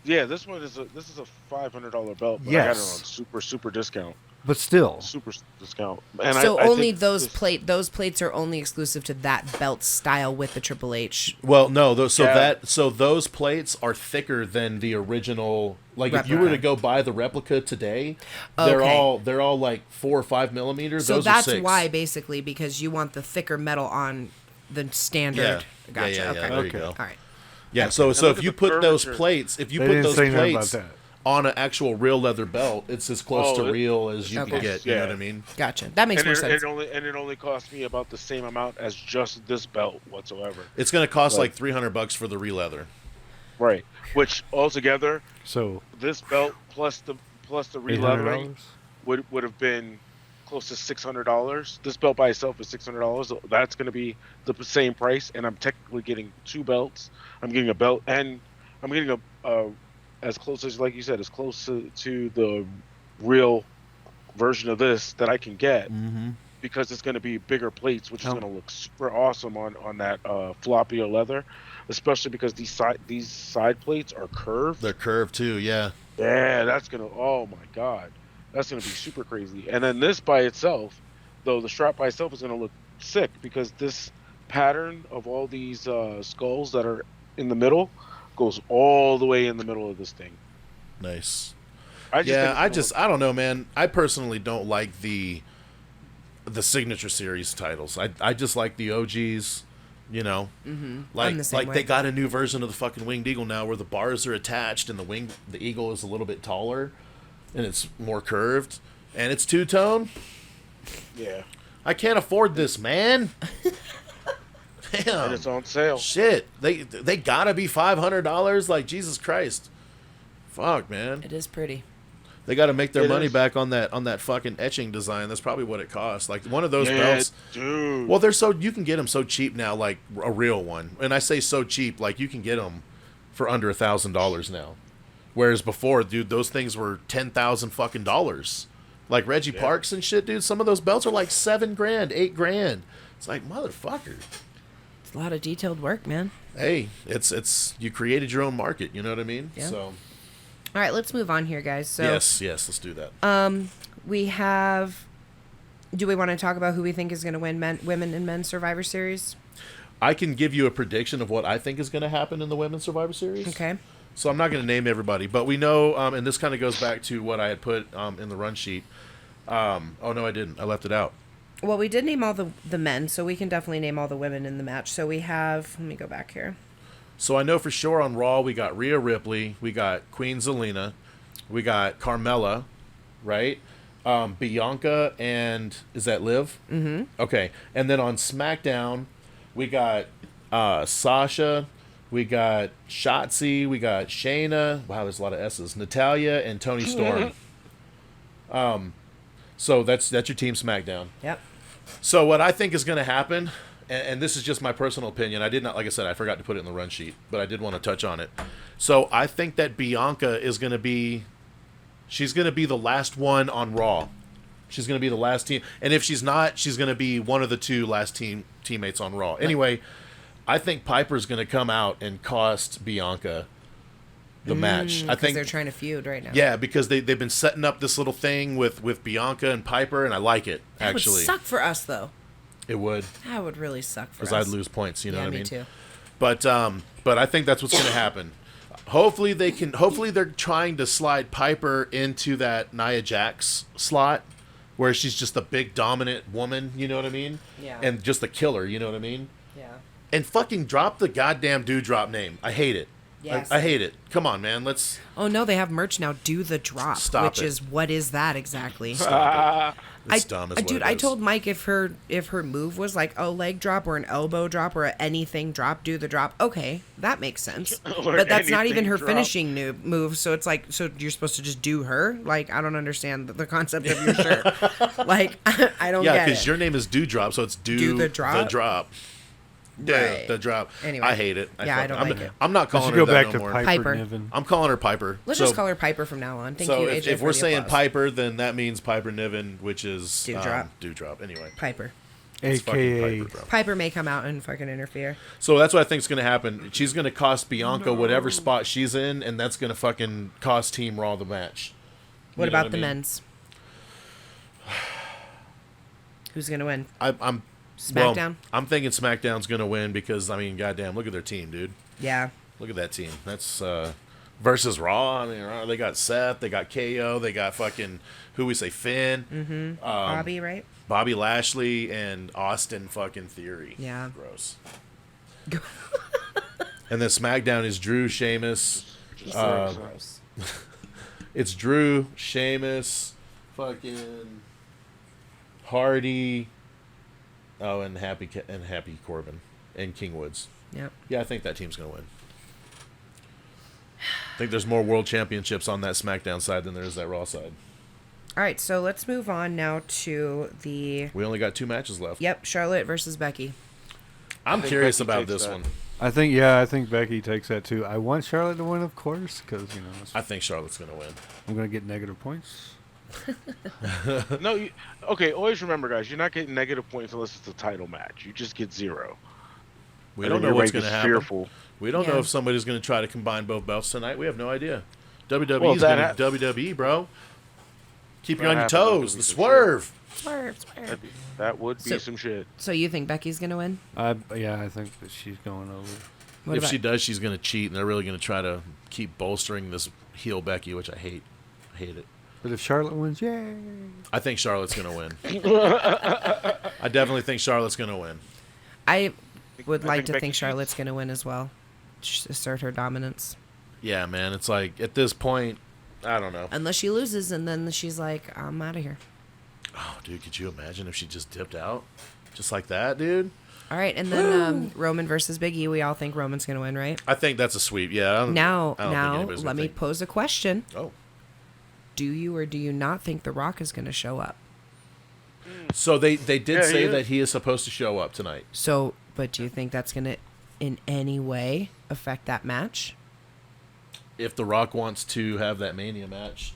Yeah, this is a $500 belt, but I got it on super discount. But still, Super discount. And So I only think those plates are only exclusive to that belt style with the Triple H. Well, no, so those plates are thicker than the original. Like if you were to go buy the replica today, they're all like 4 or 5 millimeters. So those that's are 6. why, basically, because you want the thicker metal on the standard. Yeah. Gotcha. Yeah, Okay. there you go. All right. Yeah, so look if at you the put those curvature. plates, if you They put didn't those say nothing plates about that. on an actual real leather belt, it's as close to real as you Okay. can get. You know Yeah. what I mean? Gotcha. That makes and more it, sense. it only cost me about the same amount as just this belt whatsoever. It's going to cost like $300 for the re-leather. Right. Which altogether, so this belt plus the re-leathering $800. would have been close to $600. This belt by itself is $600. That's going to be the same price, and I'm technically getting 2 belts. I'm getting a belt, and I'm getting a as close as, like you said, as close to the real version of this that I can get, because it's going to be bigger plates, which is going to look super awesome on that floppier leather, especially because these side plates are curved. They're curved too, yeah. Yeah, that's gonna. Oh my god, that's gonna be super crazy. And then this by itself, though, the strap by itself is gonna look sick because this pattern of all these skulls that are in the middle goes all the way in the middle of this thing. Nice. I don't know, man. I personally don't like the Signature Series titles. I just like the OGs. You know, I'm the same way. they got a new version of the fucking Winged Eagle now, where the bars are attached and the eagle is a little bit taller, and it's more curved, and it's 2-tone. Yeah. I can't afford this, man. Damn. And it's on sale. Shit, they gotta be $500. Like, Jesus Christ. Fuck, man. It is pretty. They got to make their money is. back on that fucking etching design. That's probably what it costs. Like one of those belts. Dude. Well, you can get them so cheap now, like a real one. And I say so cheap, like you can get them for under $1,000 now. Whereas before, dude, those things were $10,000 fucking dollars. Like Reggie Parks and shit, dude. Some of those belts are like $7,000, $8,000. It's like, motherfucker. It's a lot of detailed work, man. Hey, it's you created your own market. You know what I mean? Yeah. So. All right, let's move on here, guys. So Yes, let's do that. we have. Do we want to talk about who we think is going to win women and men's Survivor Series? I can give you a prediction of what I think is going to happen in the Women's Survivor Series. Okay. So I'm not going to name everybody, but we know, and this kind of goes back to what I had put in the run sheet. Oh, no, I didn't. I left it out. Well, we did name all the men, so we can definitely name all the women in the match. So we have. Let me go back here. So I know for sure on Raw we got Rhea Ripley, we got Queen Zelina, we got Carmella, right? Bianca and is that Liv? Mm-hmm. Okay, and then on SmackDown we got Sasha, we got Shotzi, we got Shayna. Wow, there's a lot of S's. Natalia and Toni Storm. So that's your team SmackDown. Yep. So what I think is going to happen. And this is just my personal opinion. I did not, like I said, I forgot to put it in the run sheet, but I did want to touch on it. So I think that Bianca is going to be, she's going to be the last one on Raw. She's going to be the last team. And if she's not, she's going to be one of the 2 last teammates on Raw. Anyway, I think Piper's going to come out and cost Bianca the match. I think they're trying to feud right now. Yeah, because they've been setting up this little thing with Bianca and Piper, and I like it, actually. That would suck for us, though. It would. That would really suck for us. Because I'd lose points, you know what I mean? Me too. But I think that's what's going to happen. Hopefully they're trying to slide Piper into that Nia Jax slot, where she's just a big dominant woman, you know what I mean? Yeah. And just a killer, you know what I mean? Yeah. And fucking drop the goddamn Dewdrop name. I hate it. Yes. I hate it. Come on, man. Let's. Oh no, they have merch now. Do the drop. Stop which it. is what is that exactly? Stop it. It's dumb as what dude, it is. I told Mike if her move was like a leg drop or an elbow drop or anything drop, do the drop. Okay, that makes sense. But that's not even her finishing move. So it's like, so you're supposed to just do her? Like, I don't understand the concept of your shirt. Like, I don't get it. Yeah, because your name is Dewdrop, so it's do the drop. The drop. Right. The drop. Anyway. I hate it. I don't like it. I'm not I calling should her go that back no to more. Piper Piper. Niven. I'm calling her Piper. Let's just call her Piper from now on. Thank you, AJ. If for we're the saying applause. Piper, then that means Piper Niven, which is Dewdrop. Dewdrop. Anyway. Piper. It's fucking AKA Piper, bro. Piper may come out and fucking interfere. So that's what I think is going to happen. She's going to cost Bianca whatever spot she's in, and that's going to fucking cost Team Raw the match. What about the men's? Who's going to win? I'm SmackDown? Well, I'm thinking SmackDown's going to win because, I mean, goddamn, look at their team, dude. Yeah. Look at that team. That's versus Raw. I mean, they got Seth, they got KO, they got fucking, who we say, Finn. Mm-hmm. Bobby, right? Bobby Lashley and Austin fucking Theory. Yeah. Gross. And then SmackDown is Drew, Sheamus. Gross. It's Drew, Sheamus, fucking Hardy, and Happy Corbin and King Woods. Yep. Yeah, I think that team's gonna win. I think there's more world championships on that SmackDown side than there is that Raw side. All right, so let's move on now to the... We only got 2 matches left. Yep, Charlotte versus Becky. I'm curious Becky about takes this that. one. I think Becky takes that too. I want Charlotte to win, of course, because I think Charlotte's gonna win. I'm going to get negative points. No, okay. Always remember, guys, you're not getting negative points unless it's a title match. You just get 0. We And don't then know your what's rank gonna is happen. Fearful. We don't know Yeah. if somebody's gonna try to combine both belts tonight. We have no idea. Well, WWE's that gonna WWE, bro. Keep you That on your happens, toes. that'd The be some swerve. Swerve. That would be So- some shit. So you think Becky's going to win? Yeah, I think that she's going over. What If about- she does, she's gonna cheat, and they're really gonna try to keep bolstering this heel Becky, which I hate. I hate it. But if Charlotte wins, yay! I think Charlotte's gonna win. I definitely think Charlotte's gonna win. I would I like think to Becky think cheats. Charlotte's going to win as well. Just assert her dominance. Yeah, man. It's like at this point, I don't know. Unless she loses and then she's like, I'm out of here. Oh, dude, could you imagine if she just dipped out, just like that, dude? All right, and then Roman versus Big E. We all think Roman's going to win, right? I think that's a sweep. Yeah. I don't think anybody's gonna Let me think- pose a question. Oh, Do you or do you not think The Rock is going to show up? so they did Yeah, say he is. that he is supposed to show up tonight. So, but do you think that's going to in any way affect that match? If The Rock wants to have that Mania match,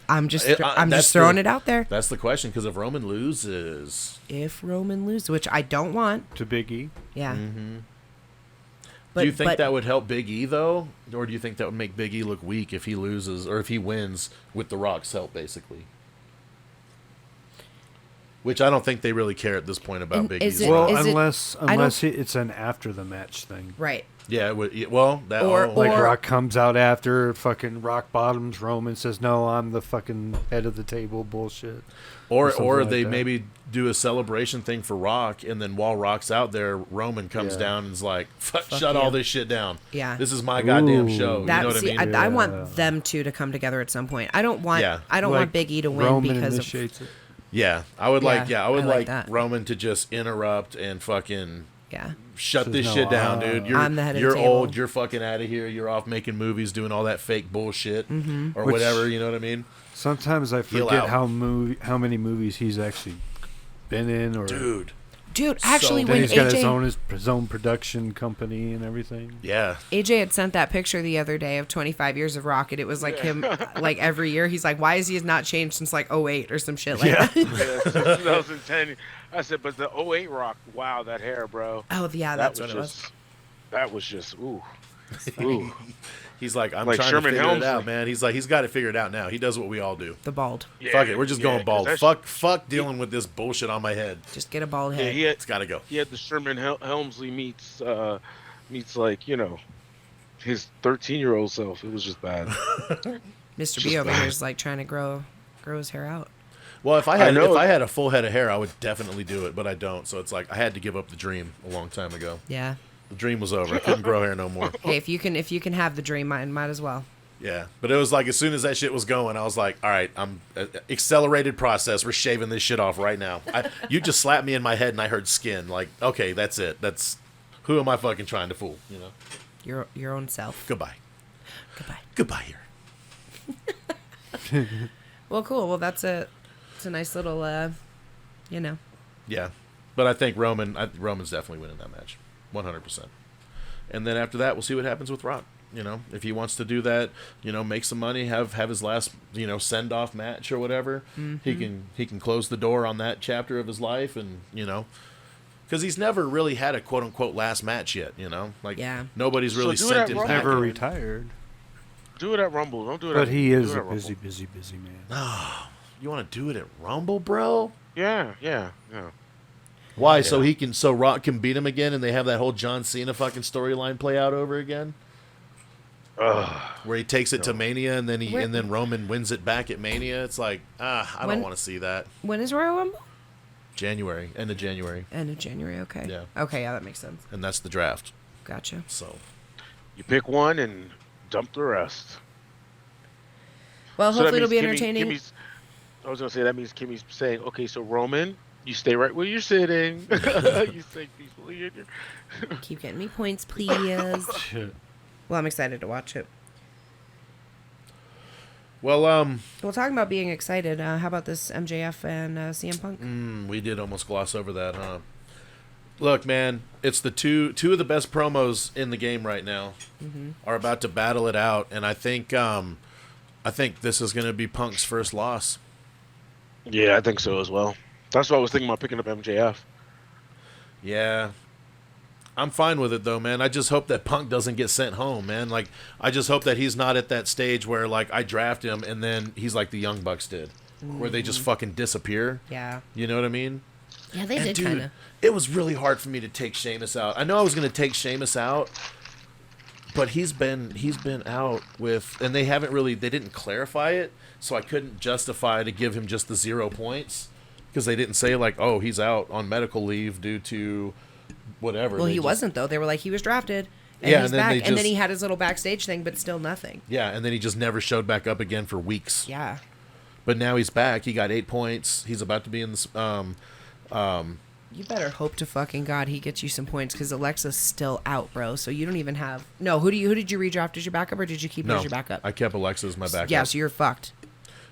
I'm just that's just throwing the- it out there. that's the question. Because if Roman loses, If Roman loses, which I don't want, To Big E. yeah. Mm-hmm. But, do you think but that would help Big E though, or do you think that would make Big E look weak if he loses or if he wins with The Rock's help, basically? Which I don't think they really care at this point about And Big is E's. it- Well, is it- unless I don't- it's an after the match thing. right? Yeah, it would, well, that Or- Like Or- Rock comes out after fucking Rock bottoms Roman, says, "No, I'm the fucking head of the table." Bullshit. or something like they that. maybe do a celebration thing for Rock, and then while Rock's out there, Roman comes Yeah. down and is like, Fuck "Shut all you." this shit down. Yeah. This is my goddamn Ooh. show." That you know what see, I mean? I Yeah. want them two to come together at some point. I don't want Yeah. I don't want Big E to win Roman because of initiates it. Yeah, I would like. Yeah, Yeah, I would I like like that. Roman to just interrupt and fucking yeah. shut Says, this "No, shit down, dude. You're I'm the head of the you're table." old. You're fucking out of here. You're off making movies, doing all that fake bullshit or Which- whatever. You know what I mean, Sometimes I Heel forget out. how many movies he's actually been in, or dude? Dude, actually, So- then when he's got AJ his own production company and everything. Yeah, AJ had sent that picture the other day of 25 years of Rock, and it was like him, like every year. He's like, why is he not changed since like '08 or some shit like Yeah. that? Yeah, since 2010. I said, but the '08 Rock, wow, that hair, bro. Oh, yeah, That that's was what it was. just. That was just ooh. Ooh. he's like, I'm Like trying Sherman to figure it Helmsley. out, man. He's like, he's got it figured out now. He does what we all do. The bald. Yeah, Fuck it, we're just yeah, going 'cause bald. that's- Fuck dealing with this bullshit on my head. Just get a bald Yeah, head. he It's got to go. had the Sherman Helmsley meets like his 13-year-old self. It was just bad. Mr. B over here is like trying to grow his hair out. Well, if I I know. had a full head of hair, I would definitely do it, but I don't. So it's like I had to give up the dream a long time ago. Yeah. The dream was over. I couldn't grow hair no more. Hey, if you can have the dream, might as well. Yeah, but it was like as soon as that shit was going, I was like, all right, I'm accelerated process. We're shaving this shit off right now. You just slapped me in my head and I heard skin. Like, okay, that's it. That's who am I fucking trying to fool? You know. Your own self. Goodbye. Goodbye. Goodbye here. Well, cool. Well, it's a nice little Yeah, but I think Roman's definitely winning that match, 100%. And then after that, we'll see what happens with Rock. You know, if he wants to do that, you know, make some money, have his last, you know, send off match or whatever. Mm-hmm. He can close the door on that chapter of his life, and you know, because he's never really had a quote unquote last match yet. You know, like nobody's really sent him back. Never retired. Do it at Rumble. Don't do it. But he is a busy man. Oh, you want to do it at Rumble, bro? Yeah. Why? Yeah. So Rock can beat him again, and they have that whole John Cena fucking storyline play out over again. Where he takes it to Mania, and then Roman wins it back at Mania. It's like, I don't want to see that. When is Royal Rumble? January, end of January. End of January, okay. Yeah. Okay, yeah, that makes sense. And that's the draft. Gotcha. So, you pick one and dump the rest. Well, hopefully it'll be entertaining. I was gonna say that means Kimmy's saying, okay, so Roman, you stay right where you're sitting. You stay peacefully in your. Keep getting me points, please. Well, I'm excited to watch it. Well, talking about being excited, how about this MJF and CM Punk? We did almost gloss over that, huh? Look, man, it's the two of the best promos in the game right now are about to battle it out, and I think this is going to be Punk's first loss. Yeah, I think so as well. That's why I was thinking about picking up MJF. Yeah. I'm fine with it, though, man. I just hope that Punk doesn't get sent home, man. Like, I just hope that he's not at that stage where, like, I draft him and then he's like the Young Bucks did, where they just fucking disappear. Yeah. You know what I mean? Yeah, they did kind of. It was really hard for me to take Sheamus out. I know I was going to take Sheamus out, but he's been out with, and they didn't clarify it, so I couldn't justify to give him just the 0 points because they didn't say, like, oh, he's out on medical leave due to whatever. Well, he wasn't, though. They were like, he was drafted, and he's back. And then he had his little backstage thing, but still nothing. Yeah, and then he just never showed back up again for weeks. Yeah. But now he's back. He got 8 points. He's about to be in this. You better hope to fucking God he gets you some points, because Alexa's still out, bro. So you don't even have... No, who did you redraft as your backup, or did you keep her as your backup? I kept Alexa as my backup. Yeah, so you're fucked.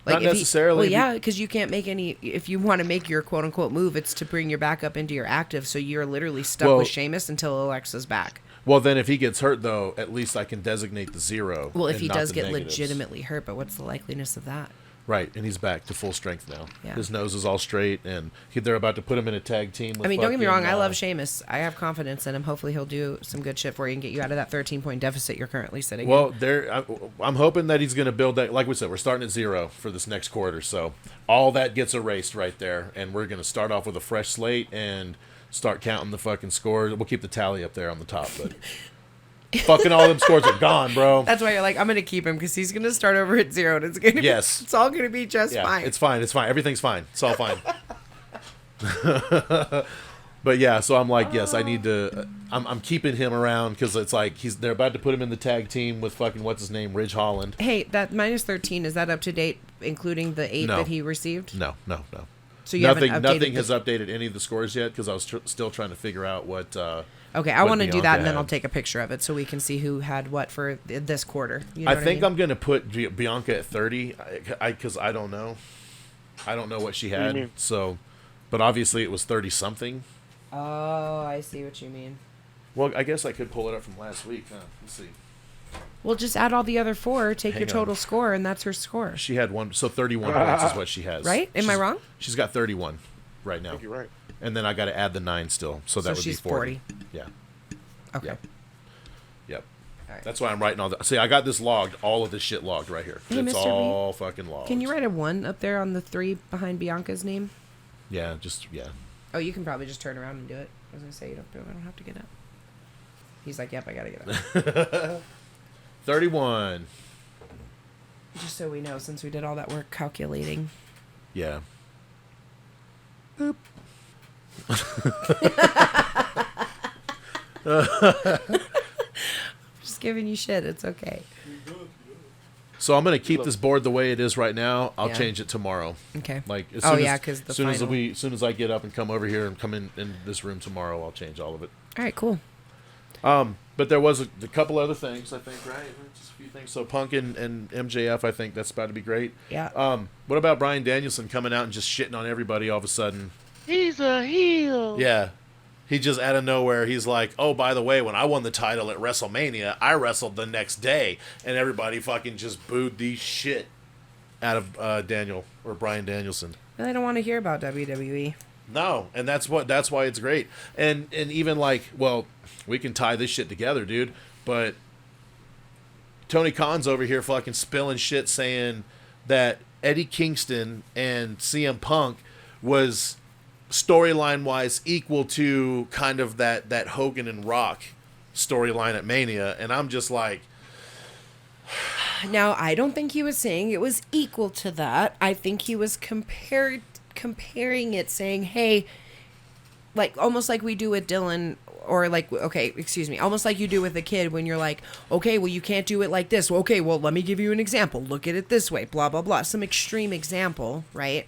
Like, not necessarily. Well, yeah, because you can't make any... If you want to make your quote-unquote move, it's to bring your backup into your active, so you're literally stuck with Sheamus until Alexa's back. Well, then if he gets hurt, though, at least I can designate the 0. Well, if he does get legitimately hurt, but what's the likeliness of that? Right, and he's back to full strength now. Yeah. His nose is all straight, and they're about to put him in a tag team. With don't get me wrong, I love Sheamus. I have confidence in him. Hopefully he'll do some good shit for you and get you out of that 13-point deficit you're currently sitting in. I'm hoping that he's going to build that. Like we said, we're starting at 0 for this next quarter, so all that gets erased right there, and we're going to start off with a fresh slate and start counting the fucking scores. We'll keep the tally up there on the top, but... Fucking all them scores are gone, bro. That's why you're like, I'm going to keep him, because he's going to start over at 0, and it's going to be, it's all going to be just fine. It's fine. Everything's fine. It's all fine. But yeah, so I'm like, yes, I need to, I'm keeping him around, because it's like, they're about to put him in the tag team with fucking, what's his name, Ridge Holland. Hey, that minus 13, is that up to date, including the 8 that he received? No. So nothing has updated any of the scores yet, because I was still trying to figure out what... Okay, I want to do that, and then I'll take a picture of it so we can see who had what for this quarter. You know I think I'm going to put Bianca at 30, because I don't know. I don't know what she had. So, but obviously it was 30-something. Oh, I see what you mean. Well, I guess I could pull it up from last week. Huh? Let's see. Well, just add all the other 4, take your total score, and that's her score. She had 31 points is what she has. Right? Am I wrong? She's got 31 right now. I think you're right. And then I got to add the 9 still, so that would be 40. Yeah. Okay. Yep. All right. That's why I'm writing all that. See, I got this logged, all of this shit logged right here. Hey, it's Mr. all fucking logged. Can you write a 1 up there on the 3 behind Bianca's name? Yeah, Oh, you can probably just turn around and do it. I was going to say, I don't have to get up. He's like, yep, I got to get up. 31. Just so we know, since we did all that work calculating. Yeah. Boop. Just giving you shit. It's okay. So I'm gonna keep this board the way it is right now. I'll change it tomorrow. Okay. Like as soon as I get up and come over here and come in this room tomorrow, I'll change all of it. All right. Cool. But there was a couple other things, I think, right? Just a few things. So Punk and MJF, I think that's about to be great. Yeah. What about Bryan Danielson coming out and just shitting on everybody all of a sudden? He's a heel. Yeah. He just out of nowhere, he's like, oh, by the way, when I won the title at WrestleMania, I wrestled the next day, and everybody fucking just booed the shit out of Bryan Danielson. They don't want to hear about WWE. No, and that's why it's great. And even like, well, we can tie this shit together, dude, but Tony Khan's over here fucking spilling shit saying that Eddie Kingston and CM Punk was storyline wise equal to kind of that Hogan and Rock storyline at Mania, and I'm just like, now I don't think he was saying it was equal to that. I think he was comparing it, saying, hey, like almost like we do with Dylan, or like, okay, excuse me, almost like you do with a kid when you're like, okay, well, you can't do it like this. Okay, well, let me give you an example. Look at it this way, blah, blah, blah. Some extreme example, right?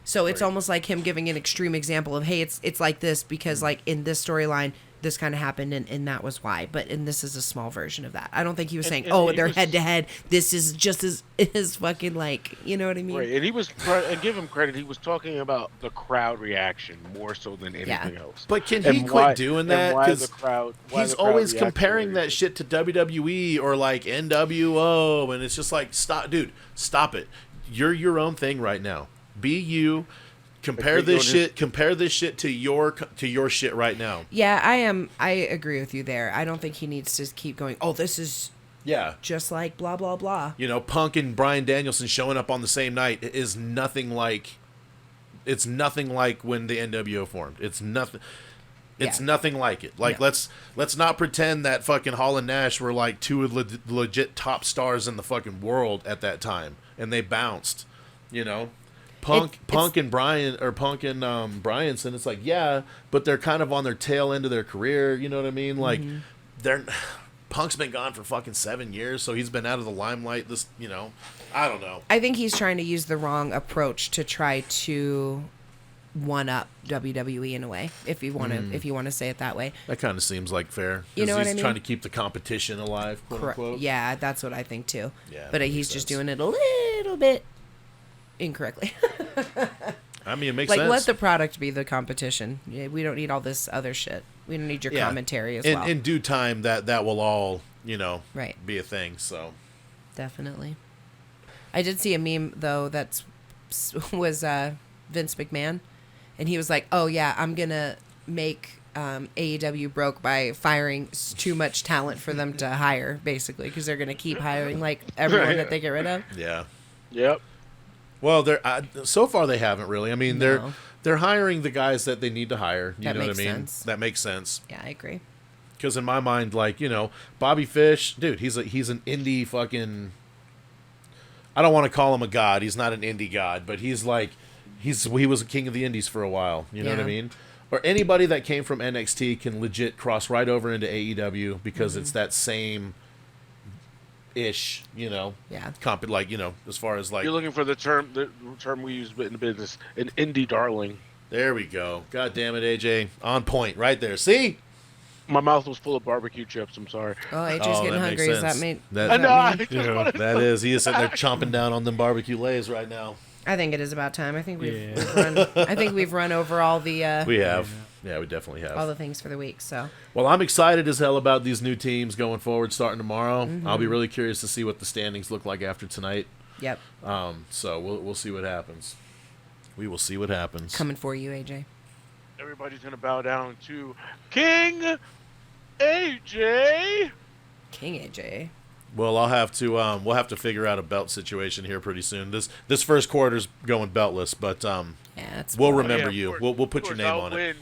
So it's almost like him giving an extreme example of, hey, it's like this because like in this storyline, this kind of happened and that was why. But this is a small version of that. I don't think he was saying, they're head to head. This is just as fucking like, you know what I mean? Right, and he was, and give him credit, he was talking about the crowd reaction more so than anything else. But can he quit doing that? Because he's always comparing that shit to WWE or like NWO, and it's just like, stop, dude, stop it. You're your own thing right now. Be you. Compare this shit to your shit right now. Yeah, I agree with you there. I don't think he needs to keep going, oh, this is just like blah blah blah. You know, Punk and Bryan Danielson showing up on the same night is nothing like when the NWO formed. It's nothing like it. Like let's not pretend that fucking Hall and Nash were like two legit top stars in the fucking world at that time and they bounced, you know. Punk and Bryanson, it's like, yeah, but they're kind of on their tail end of their career, you know what I mean? Like, Punk's been gone for fucking 7 years, so he's been out of the limelight. This, you know, I don't know. I think he's trying to use the wrong approach to try to one up WWE in a way, if you want to say it that way. That kind of seems like fair. You know what I mean? He's trying to keep the competition alive, quote unquote. Yeah, that's what I think too. Yeah, but he's just doing it a little bit incorrectly. I mean, it makes sense. sense. Let the product be the competition. Yeah, we don't need all this other shit. We don't need your commentary as well. In due time, that will all, you know, right, be a thing. So definitely. I did see a meme though that was Vince McMahon, and he was like, "Oh yeah, I'm gonna make AEW broke by firing too much talent for them to hire, basically, because they're gonna keep hiring like everyone that they get rid of." Yeah. Yep. Well, so far they haven't really. I mean, they're hiring the guys that they need to hire. You know what I mean? Sense. That makes sense. Yeah, I agree. Because in my mind, like, you know, Bobby Fish, dude, he's an indie fucking. I don't want to call him a god. He's not an indie god, but he's like, he was a king of the indies for a while. You know what I mean? Or anybody that came from NXT can legit cross right over into AEW because it's that same. Ish, you know, like, you know, as far as like you're looking for the term we use in the business, an indie darling. There we go. God damn it, AJ, on point right there. See, my mouth was full of barbecue chips. I'm sorry. Oh, AJ's getting hungry. Is that me? That is. He is sitting there chomping down on them barbecue lays right now. I think it is about time. I think we've run over all the. We have. Yeah, we definitely have. All the things for the week, so. Well, I'm excited as hell about these new teams going forward starting tomorrow. Mm-hmm. I'll be really curious to see what the standings look like after tonight. Yep. So we'll see what happens. We will see what happens. Coming for you, AJ. Everybody's going to bow down to King AJ. King AJ. Well, we'll have to figure out a belt situation here pretty soon. This first quarter's going beltless, but we'll remember you. We'll put your name on it.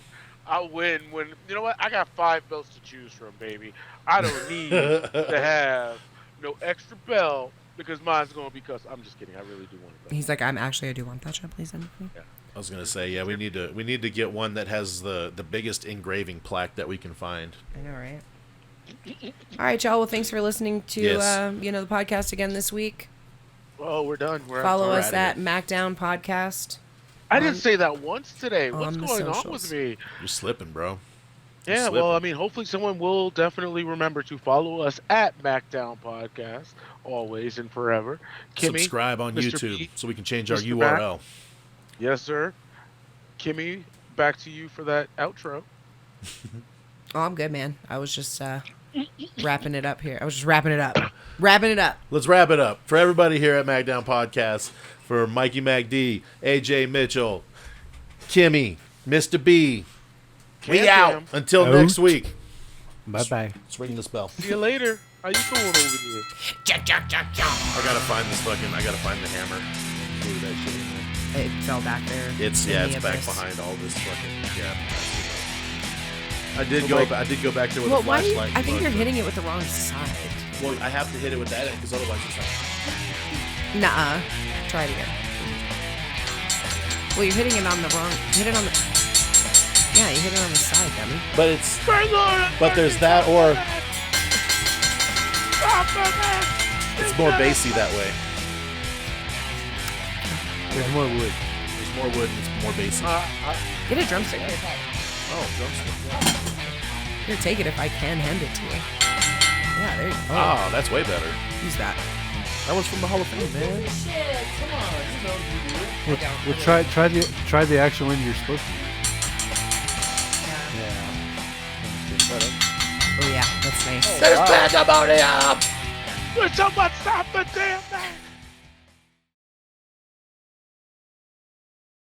I'll win when, you know what? I got 5 belts to choose from, baby. I don't need to have no extra belt because mine's going to be custom. I'm just kidding. I really do want it. He's like, I do want that shot, please. Yeah. I was gonna say, we need to get one that has the biggest engraving plaque that we can find. I know, right? All right, y'all. Well, thanks for listening to the podcast again this week. Oh, we're done. Follow us at MACKDOWN Podcast. I didn't say that once today. What's going on with me? You're slipping, bro. Yeah, well, I mean, hopefully someone will definitely remember to follow us at MACKDOWN Podcast, always and forever. Kimmy, subscribe on Mr. YouTube B, so we can change our Mr. URL. Yes, sir. Kimmy, back to you for that outro. Oh, I'm good, man. I was just wrapping it up here. Wrapping it up. Let's wrap it up. For everybody here at MACKDOWN Podcast, for Mikey MacD, AJ Mitchell, Kimmy, Mr. B, we out. Until next week. Bye-bye. Let's ring this bell. See you later. How you doing over here? I gotta find the hammer. Glue that shit in there. It fell back there. It's back behind all this fucking I did go back there with a flashlight. I think you're hitting it with the wrong side. Well, I have to hit it with that end because otherwise it's not. Nuh-uh. Try it again. Well, you're hitting it on the wrong. Hit it on the. Yeah, you hit it on the side, dummy. But there's that, or it's more bassy that way. There's more wood. There's more wood and it's more bassy. Get a drumstick. Oh, drumstick. Here, take it if I can hand it to you. Yeah, there you go. Oh, that's way better. Use that. That was from the Hall of Fame, man. Shit, come on. You know you do. Well, try the actual one you're supposed to use. Oh yeah, that's nice. There's pandemonium! Will someone stop the damn thing?